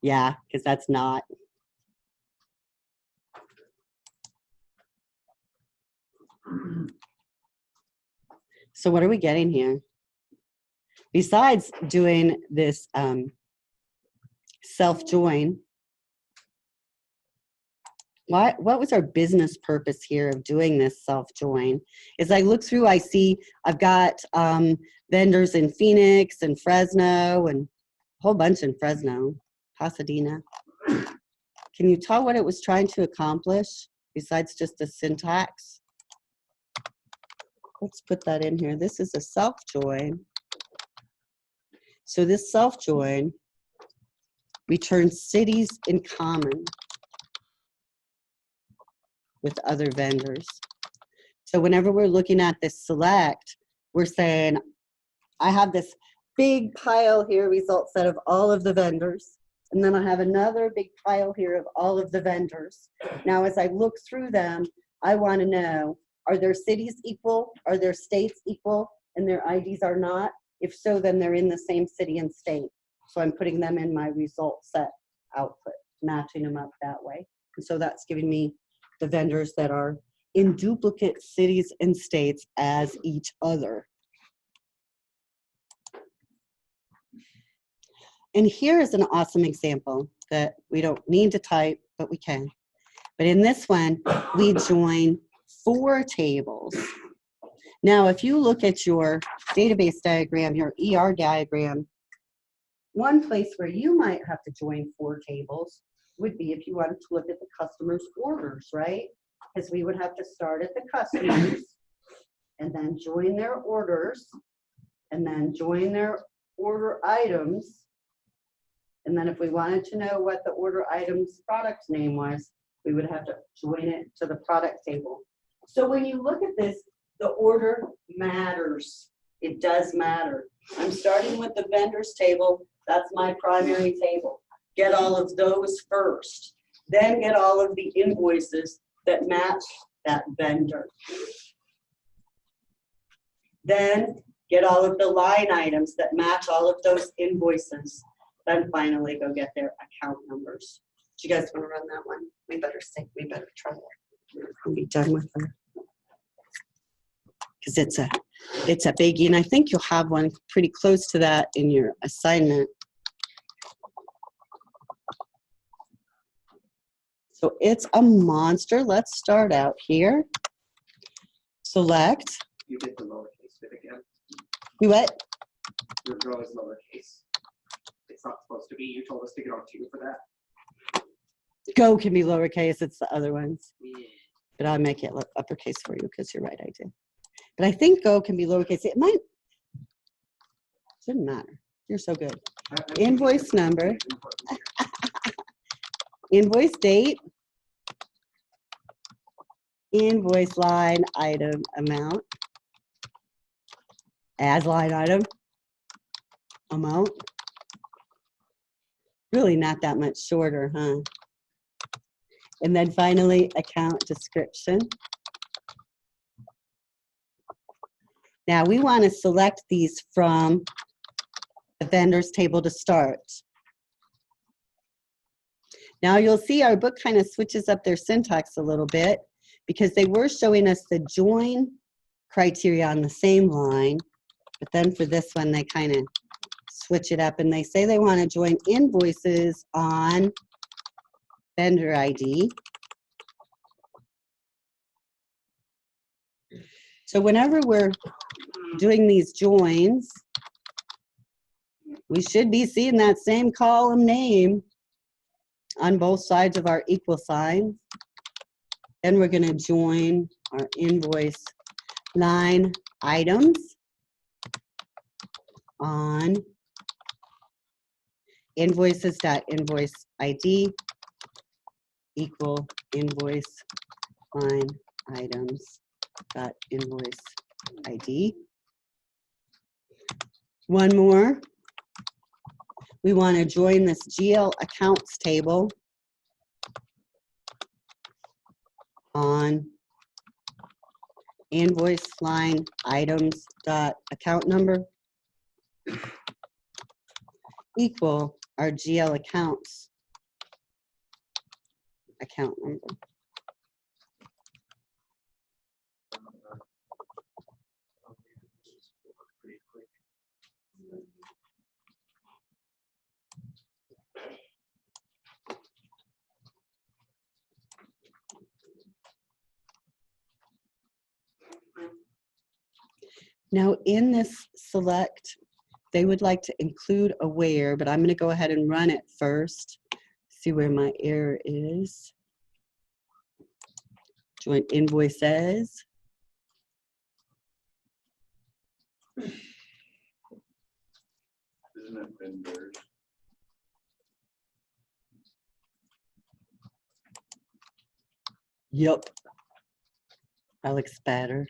Yeah, because that's not. So what are we getting here? Besides doing this self-join, what was our business purpose here of doing this self-join? As I look through, I see I've got vendors in Phoenix and Fresno and a whole bunch in Fresno, Pasadena. Can you tell what it was trying to accomplish besides just the syntax? Let's put that in here. This is a self-join. So this self-join returns cities in common with other vendors. So whenever we're looking at this select, we're saying, I have this big pile here, result set of all of the vendors. And then I have another big pile here of all of the vendors. Now, as I look through them, I want to know, are their cities equal? Are their states equal? And their IDs are not? If so, then they're in the same city and state. So I'm putting them in my result set output, matching them up that way. And so that's giving me the vendors that are in duplicate cities and states as each other. And here is an awesome example that we don't need to type, but we can. But in this one, we join 4 tables. Now, if you look at your database diagram, your ER diagram, one place where you might have to join 4 tables would be if you wanted to look at the customer's orders, right? Because we would have to start at the customers and then join their orders and then join their order items. And then if we wanted to know what the order item's product name was, we would have to join it to the product table. So when you look at this, the order matters. It does matter. I'm starting with the vendors table. That's my primary table. Get all of those first. Then get all of the invoices that match that vendor. Then get all of the line items that match all of those invoices. Then finally go get their account numbers. Do you guys want to run that one? We better try it. I'll be done with her. Because it's a biggie, and I think you'll have one pretty close to that in your assignment. So it's a monster. Let's start out here. Select. You did the lowercase bit again. You what? Your row is lowercase. It's not supposed to be. You told us to get on 2 for that. Go can be lowercase. It's the other ones. Yeah. But I'll make it uppercase for you because you're right, I did. But I think go can be lowercase. It might. Shouldn't matter. You're so good. Invoice number. Invoice date. Invoice line item amount. As line item amount. Really not that much shorter, huh? And then finally, account description. Now we want to select these from the vendors table to start. Now you'll see our book kind of switches up their syntax a little bit because they were showing us the join criteria on the same line, but then for this one they kind of switch it up and they say they want to join invoices on vendor ID. So whenever we're doing these joins, we should be seeing that same column name on both sides of our equal sign. Then we're going to join our invoice line items on invoices.invoice ID equal invoice line items dot invoice ID. One more. We want to join this GL accounts table on invoice line items dot account number equal our GL accounts account number. Now in this select, they would like to include a where, but I'm going to go ahead and run it first. See where my error is. Joint invoices. Isn't it vendors? Yup. That looks better.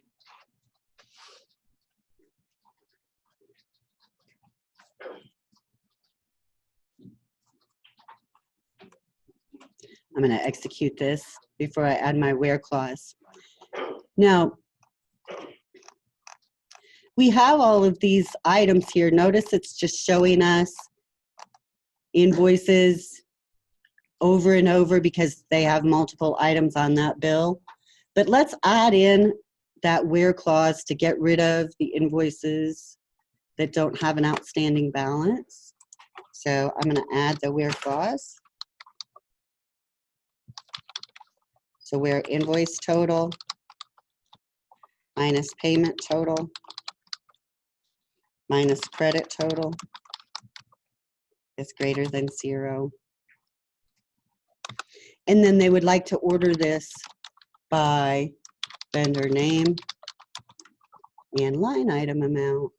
I'm going to execute this before I add my where clause. Now, we have all of these items here. Notice it's just showing us invoices over and over because they have multiple items on that bill. But let's add in that where clause to get rid of the invoices that don't have an outstanding balance. So I'm going to add the where clause. So where invoice total minus payment total minus credit total is greater than 0. And then they would like to order this by vendor name and line item amount.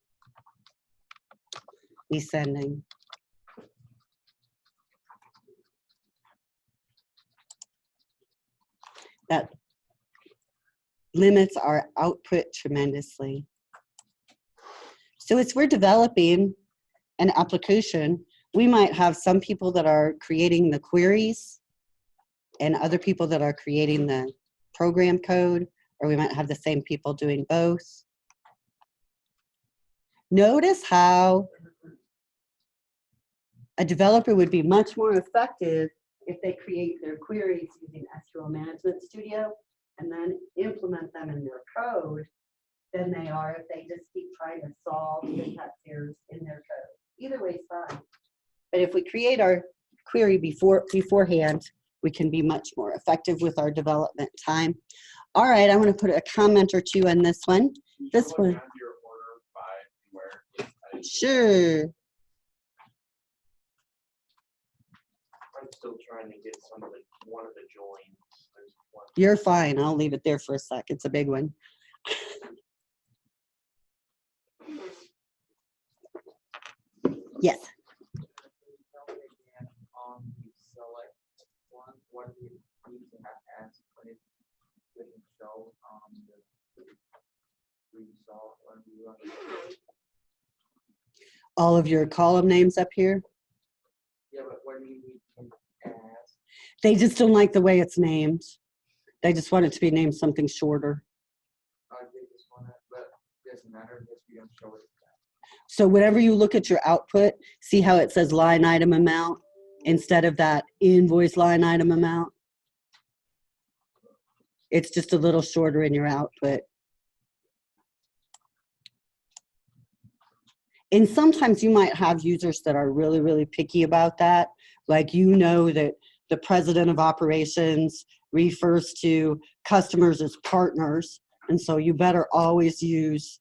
Descending. That limits our output tremendously. So as we're developing an application, we might have some people that are creating the queries and other people that are creating the program code, or we might have the same people doing both. Notice how a developer would be much more effective if they create their queries using SQL Management Studio and then implement them in their code than they are if they just keep trying to solve syntax errors in their code. Either way is fine. But if we create our query beforehand, we can be much more effective with our development time. All right, I want to put a comment or two on this one. This one. Your order by where it's Sure. I'm still trying to get one of the joins. There's one. You're fine. I'll leave it there for a sec. It's a big one. Yes. On the select one, what do you need to have asked when it didn't show the result when we run? All of your column names up here. Yeah, but what do you need to ask? They just don't like the way it's named. They just want it to be named something shorter. I did this one, but it doesn't matter because we don't show it. So whenever you look at your output, see how it says line item amount instead of that invoice line item amount? It's just a little shorter in your output. And sometimes you might have users that are really, really picky about that. Like, you know that the president of operations refers to customers as partners. And so you better always use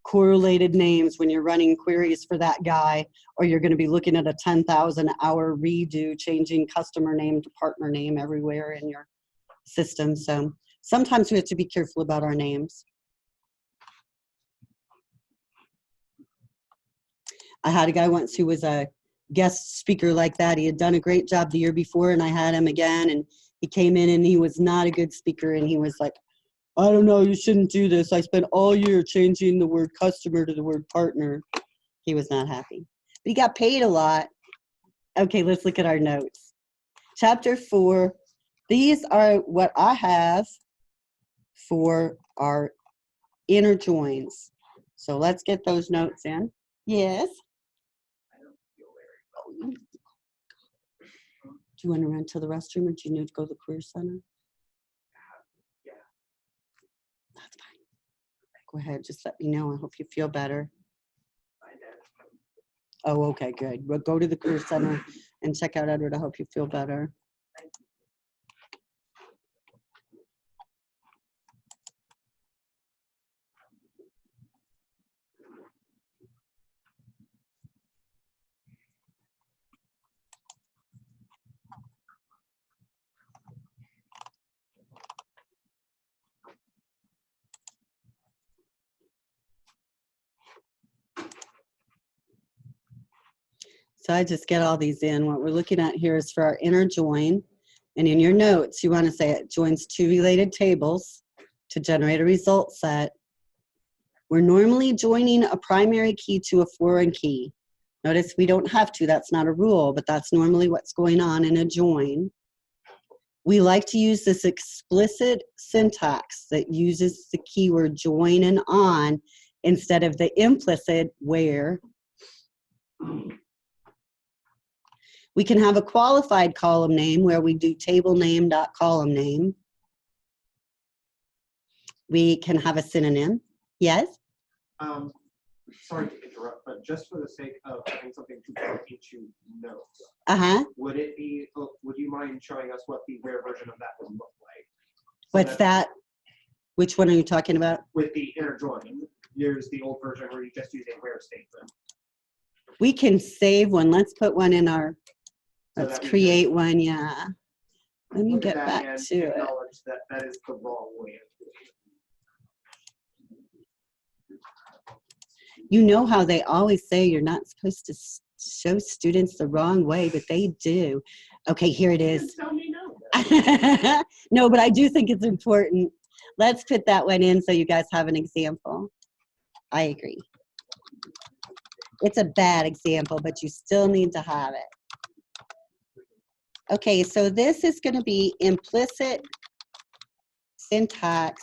correlated names when you're running queries for that guy, or you're going to be looking at a 10,000 hour redo, changing customer name to partner name everywhere in your system. So sometimes we have to be careful about our names. I had a guy once who was a guest speaker like that. He had done a great job the year before, and I had him again, and he came in and he was not a good speaker, and he was like, I don't know, you shouldn't do this. I spent all year changing the word customer to the word partner. He was not happy. But he got paid a lot. Okay, let's look at our notes. Chapter 4. These are what I have for our inner joins. So let's get those notes in. Yes? Do you want to run to the restroom, or do you need to go to the career center? That's fine. Go ahead, just let me know. I hope you feel better. Oh, okay, good. We'll go to the career center and check out Edward. I hope you feel better. So I just get all these in. What we're looking at here is for our inner join. And in your notes, you want to say it joins two related tables to generate a result set. We're normally joining a primary key to a foreign key. Notice we don't have to, that's not a rule, but that's normally what's going on in a join. We like to use this explicit syntax that uses the keyword join and on instead of the implicit where. We can have a qualified column name where we do table name dot column name. We can have a synonym. Yes? Sorry to interrupt, but just for the sake of having something to put into notes, Uh-huh. would you mind showing us what the where version of that would look like? So What's that? Which one are you talking about? With the inner join, here's the old version where you just use a where statement. We can save one. Let's put one in our, So let's that we create one, yeah. Let me look at get that back and to it. acknowledge that that is the wrong way of doing it. You know how they always say you're not supposed to show students the wrong way, but they do. Okay, here it is. Tell me no. No, but I do think it's important. Let's put that one in so you guys have an example. I agree. It's a bad example, but you still need to have it. Okay, so this is going to be implicit syntax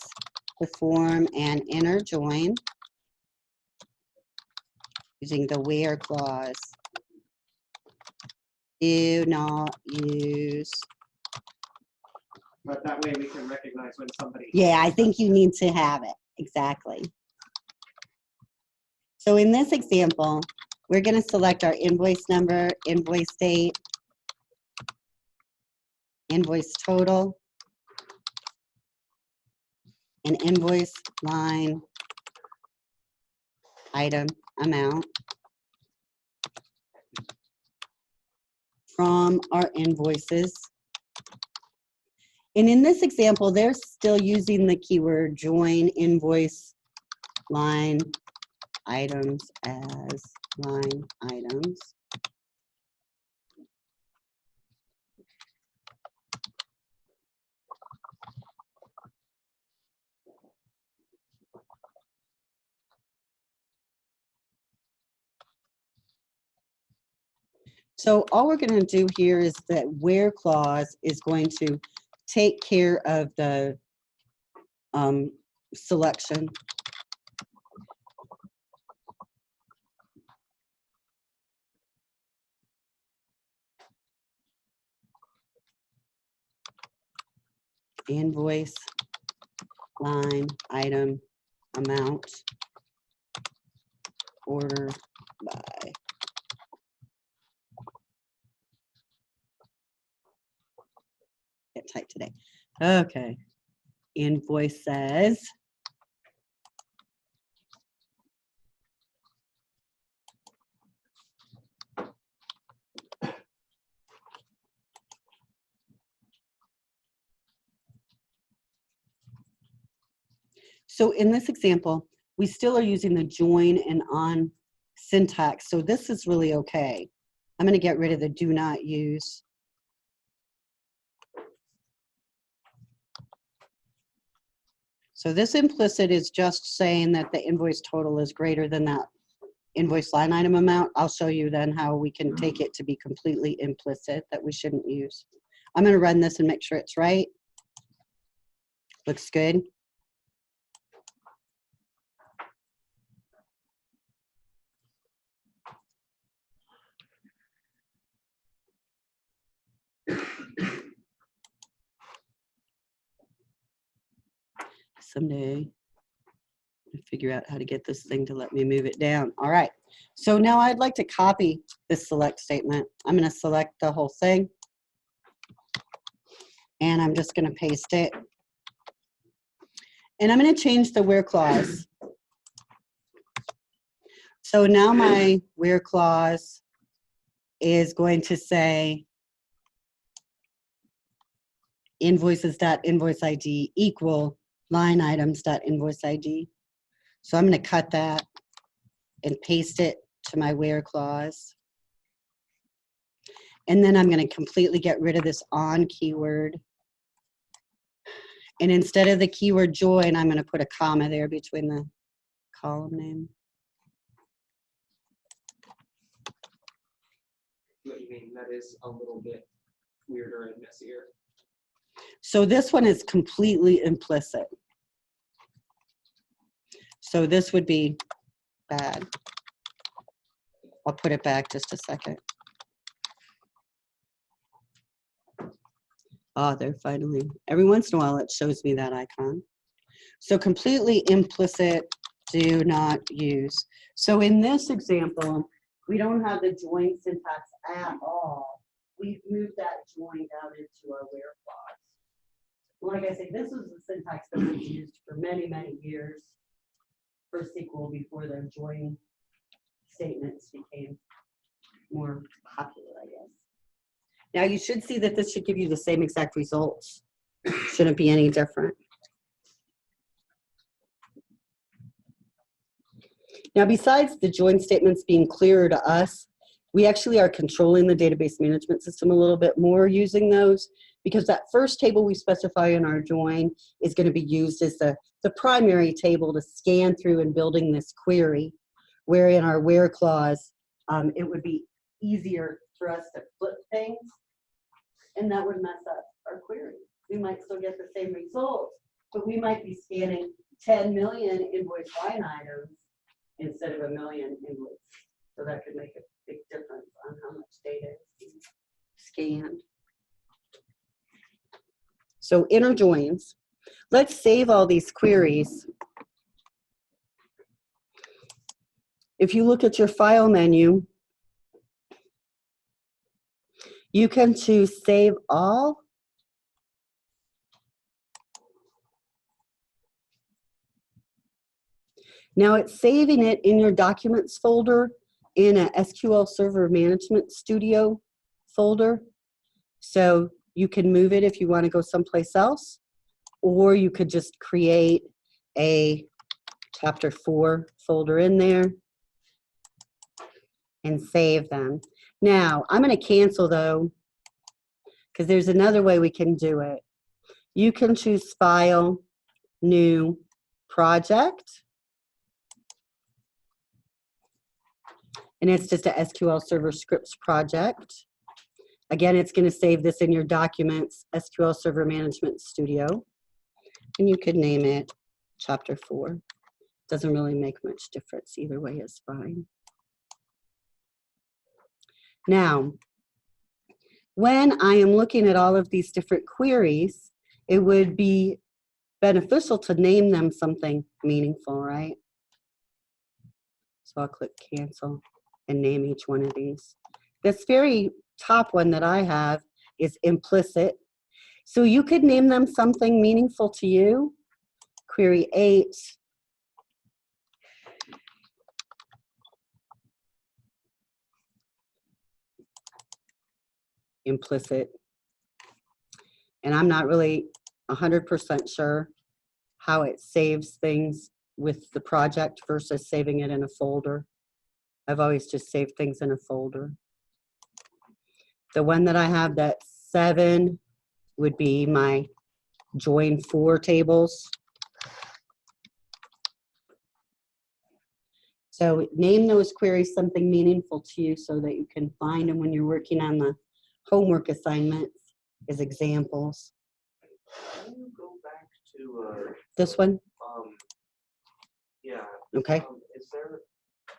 to form an inner join using the where clause. Do not use. But that way we can recognize when somebody. Yeah, I think you need to have it. Exactly. So in this example, we're going to select our invoice number, invoice date, invoice total, and invoice line item amount from our invoices. And in this example, they're still using the keyword join invoice line items as line items. So all we're going to do here is that where clause is going to take care of the selection. Invoice line item amount order by. Get tight today. Okay. Invoice says so in this example, we still are using the join and on syntax. So this is really okay. I'm going to get rid of the do not use. So this implicit is just saying that the invoice total is greater than that invoice line item amount. I'll show you then how we can take it to be completely implicit that we shouldn't use. I'm going to run this and make sure it's right. Looks good. Someday I'll figure out how to get this thing to let me move it down. All right. So now I'd like to copy this select statement. I'm going to select the whole thing. And I'm just going to paste it. And I'm going to change the where clause. So now my where clause is going to say invoices.invoice ID equal line items.invoice ID. So I'm going to cut that and paste it to my where clause. And then I'm going to completely get rid of this on keyword. And instead of the keyword join, I'm going to put a comma there between the column name. What you mean, that is a little bit weirder and messier. So this one is completely implicit. So this would be bad. I'll put it back just a second. Oh, they're finally, every once in a while it shows me that icon. So completely implicit, do not use. So in this example, we don't have the join syntax at all. We've moved that join down into our where clause. Like I said, this was the syntax that was used for many, many years for SQL before the join statements became more popular, I guess. Now you should see that this should give you the same exact results. Shouldn't be any different. Now, besides the join statements being clearer to us, we actually are controlling the database management system a little bit more using those, because that first table we specify in our join is going to be used as the primary table to scan through and building this query, where in our where clause, it would be easier for us to flip things, and that would mess up our query. We might still get the same results, but we might be scanning 10 million invoice line items instead of 1 million invoices. So that could make a big difference on how much data is being scanned. So inner joins. Let's save all these queries. If you look at your file menu, you can choose save all. Now it's saving it in your documents folder in a SQL Server Management Studio folder. So you can move it if you want to go someplace else, or you could just create a chapter 4 folder in there and save them. Now I'm going to cancel though, because there's another way we can do it. You can choose File, New, Project. And it's just a SQL Server Scripts project. Again, it's going to save this in your documents, SQL Server Management Studio. And you could name it Chapter 4. Doesn't really make much difference. Either way is fine. Now, when I am looking at all of these different queries, it would be beneficial to name them something meaningful, right? So I'll click Cancel and name each one of these. This very top one that I have is implicit. So you could name them something meaningful to you. Query 8. Implicit. And I'm not really 100% sure how it saves things with the project versus saving it in a folder. I've always just saved things in a folder. The one that I have, that 7, would be my join 4 tables. So name those queries something meaningful to you so that you can find them when you're working on the homework assignments as examples. Can you go back to This one? Yeah. Okay. Is there?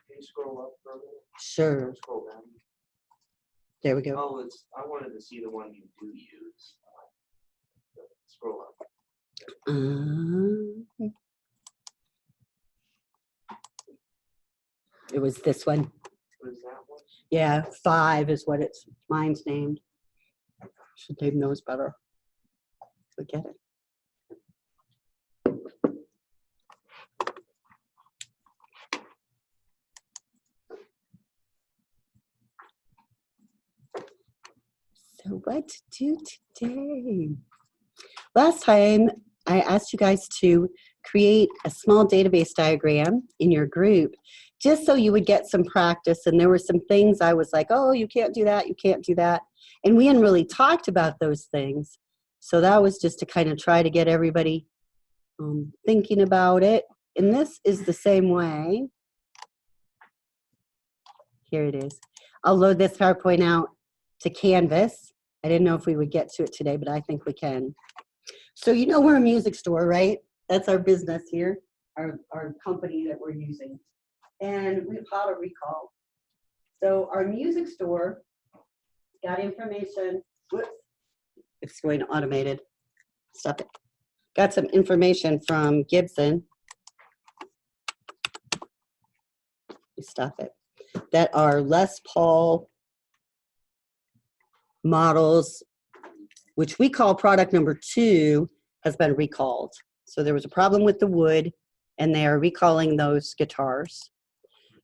Can you scroll up for a minute? Sure. Scroll down. There we go. Oh, it's. I wanted to see the one you do use. Scroll up. It was this one. What is that one? Yeah, 5 is what it's, mine's named. Should name those better. Forget it. So what to do today? Last time I asked you guys to create a small database diagram in your group just so you would get some practice. And there were some things I was like, oh, you can't do that, you can't do that. And we hadn't really talked about those things. So that was just to kind of try to get everybody thinking about it. And this is the same way. Here it is. I'll load this PowerPoint out to Canvas. I didn't know if we would get to it today, but I think we can. So you know we're a music store, right? That's our business here, our company that we're using. And we've had a recall. So our music store got information. Whoops. It's going automated. Stop it. Got some information from Gibson. Stop it. That are Les Paul models, which we call product number 2, has been recalled. So there was a problem with the wood, and they are recalling those guitars.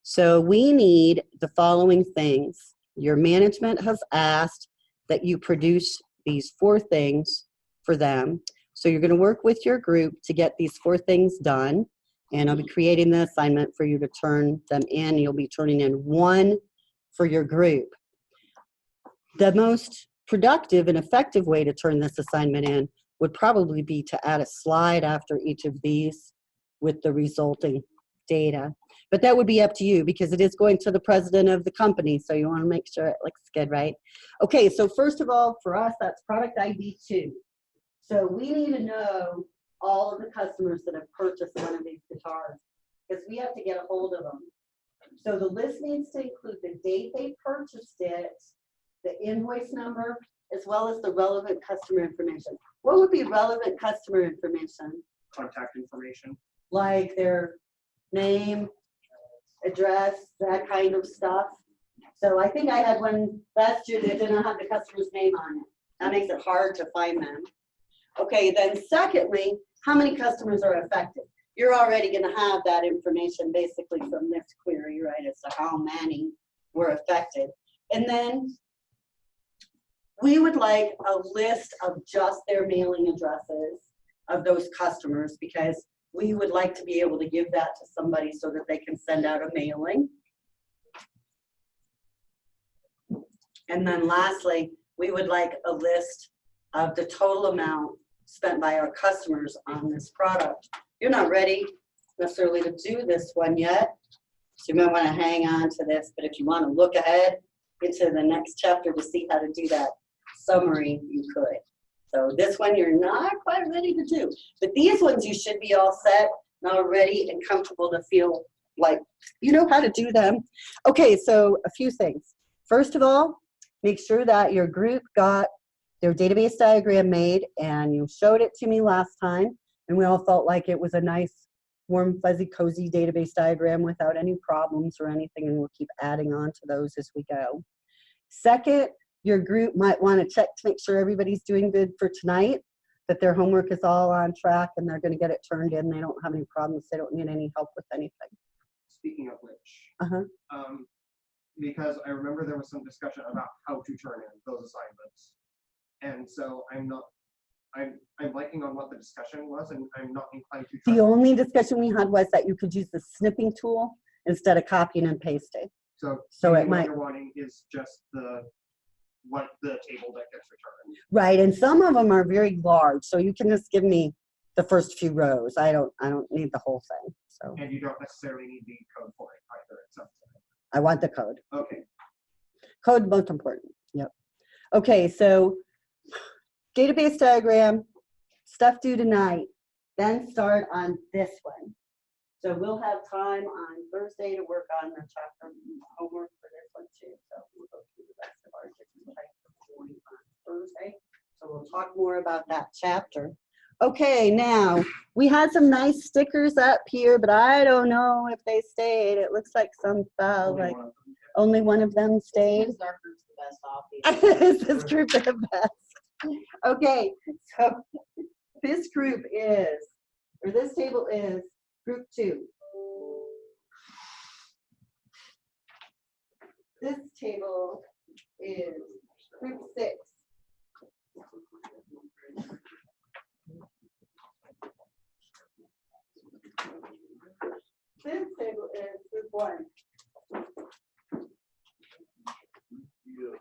So we need the following things. Your management has asked that you produce these 4 things for them. So you're going to work with your group to get these 4 things done. And I'll be creating the assignment for you to turn them in. You'll be turning in 1 for your group. The most productive and effective way to turn this assignment in would probably be to add a slide after each of these with the resulting data. But that would be up to you because it is going to the president of the company, so you want to make sure it looks good, right? Okay, so first of all, for us, that's product ID 2. So we need to know all of the customers that have purchased one of these guitars because we have to get a hold of them. So the list needs to include the date they purchased it, the invoice number, as well as the relevant customer information. What would be relevant customer information? Contact information. Like their name, address, that kind of stuff. So I think I had one last year that didn't have the customer's name on it. That makes it hard to find them. Okay, then secondly, how many customers are affected? You're already going to have that information basically from this query, right, as to how many were affected. And then we would like a list of just their mailing addresses of those customers because we would like to be able to give that to somebody so that they can send out a mailing. And then lastly, we would like a list of the total amount spent by our customers on this product. You're not ready necessarily to do this one yet, so you might want to hang on to this, but if you want to look ahead into the next chapter to see how to do that summary, you could. So this one you're not quite ready to do, but these ones you should be all set and all ready and comfortable to feel like you know how to do them. Okay, so a few things. First of all, make sure that your group got their database diagram made and you showed it to me last time and we all felt like it was a nice warm fuzzy cozy database diagram without any problems or anything, and we'll keep adding on to those as we go. Second, your group might want to check to make sure everybody's doing good for tonight, that their homework is all on track and they're going to get it turned in. They don't have any problems. They don't need any help with anything. Speaking of which, because I remember there was some discussion about how to turn in those assignments. And so I'm liking on what the discussion was, and I'm not inclined to. The only discussion we had was that you could use the snipping tool instead of copying and pasting. So it might. What you're wanting is just the table that gets returned. Right, and some of them are very large, so you can just give me the first few rows. I don't need the whole thing. So. And you don't necessarily need the code for it either. It's I want the code. okay. Code most important. Yep. Okay, so database diagram, stuff due tonight, then start on this one. So we'll have time on Thursday to work on the chapter homework for this one too. So we'll go through the rest of our different types of reporting on Thursday. So we'll talk more about that chapter. Okay, now we had some nice stickers up here, but I don't know if they stayed. It looks like some fell, like only one of them stayed. Our group's the best off. Is this group the best? Okay, so this group is, or this table is group 2. This table is group 6. This table is group 1.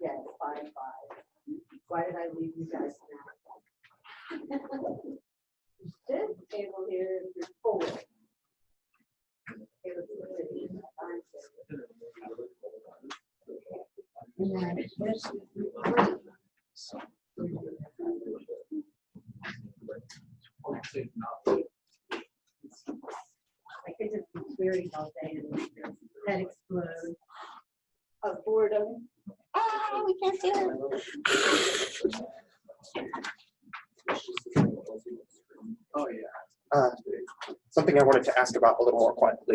Yes, 5, 5. Why did I leave you guys now? This table here is group 4. Okay, let's look at these. And then this is group 3. I could just be querying all day and that explode of boredom. Ah, we can't do it. Something I wanted to ask about a little more quietly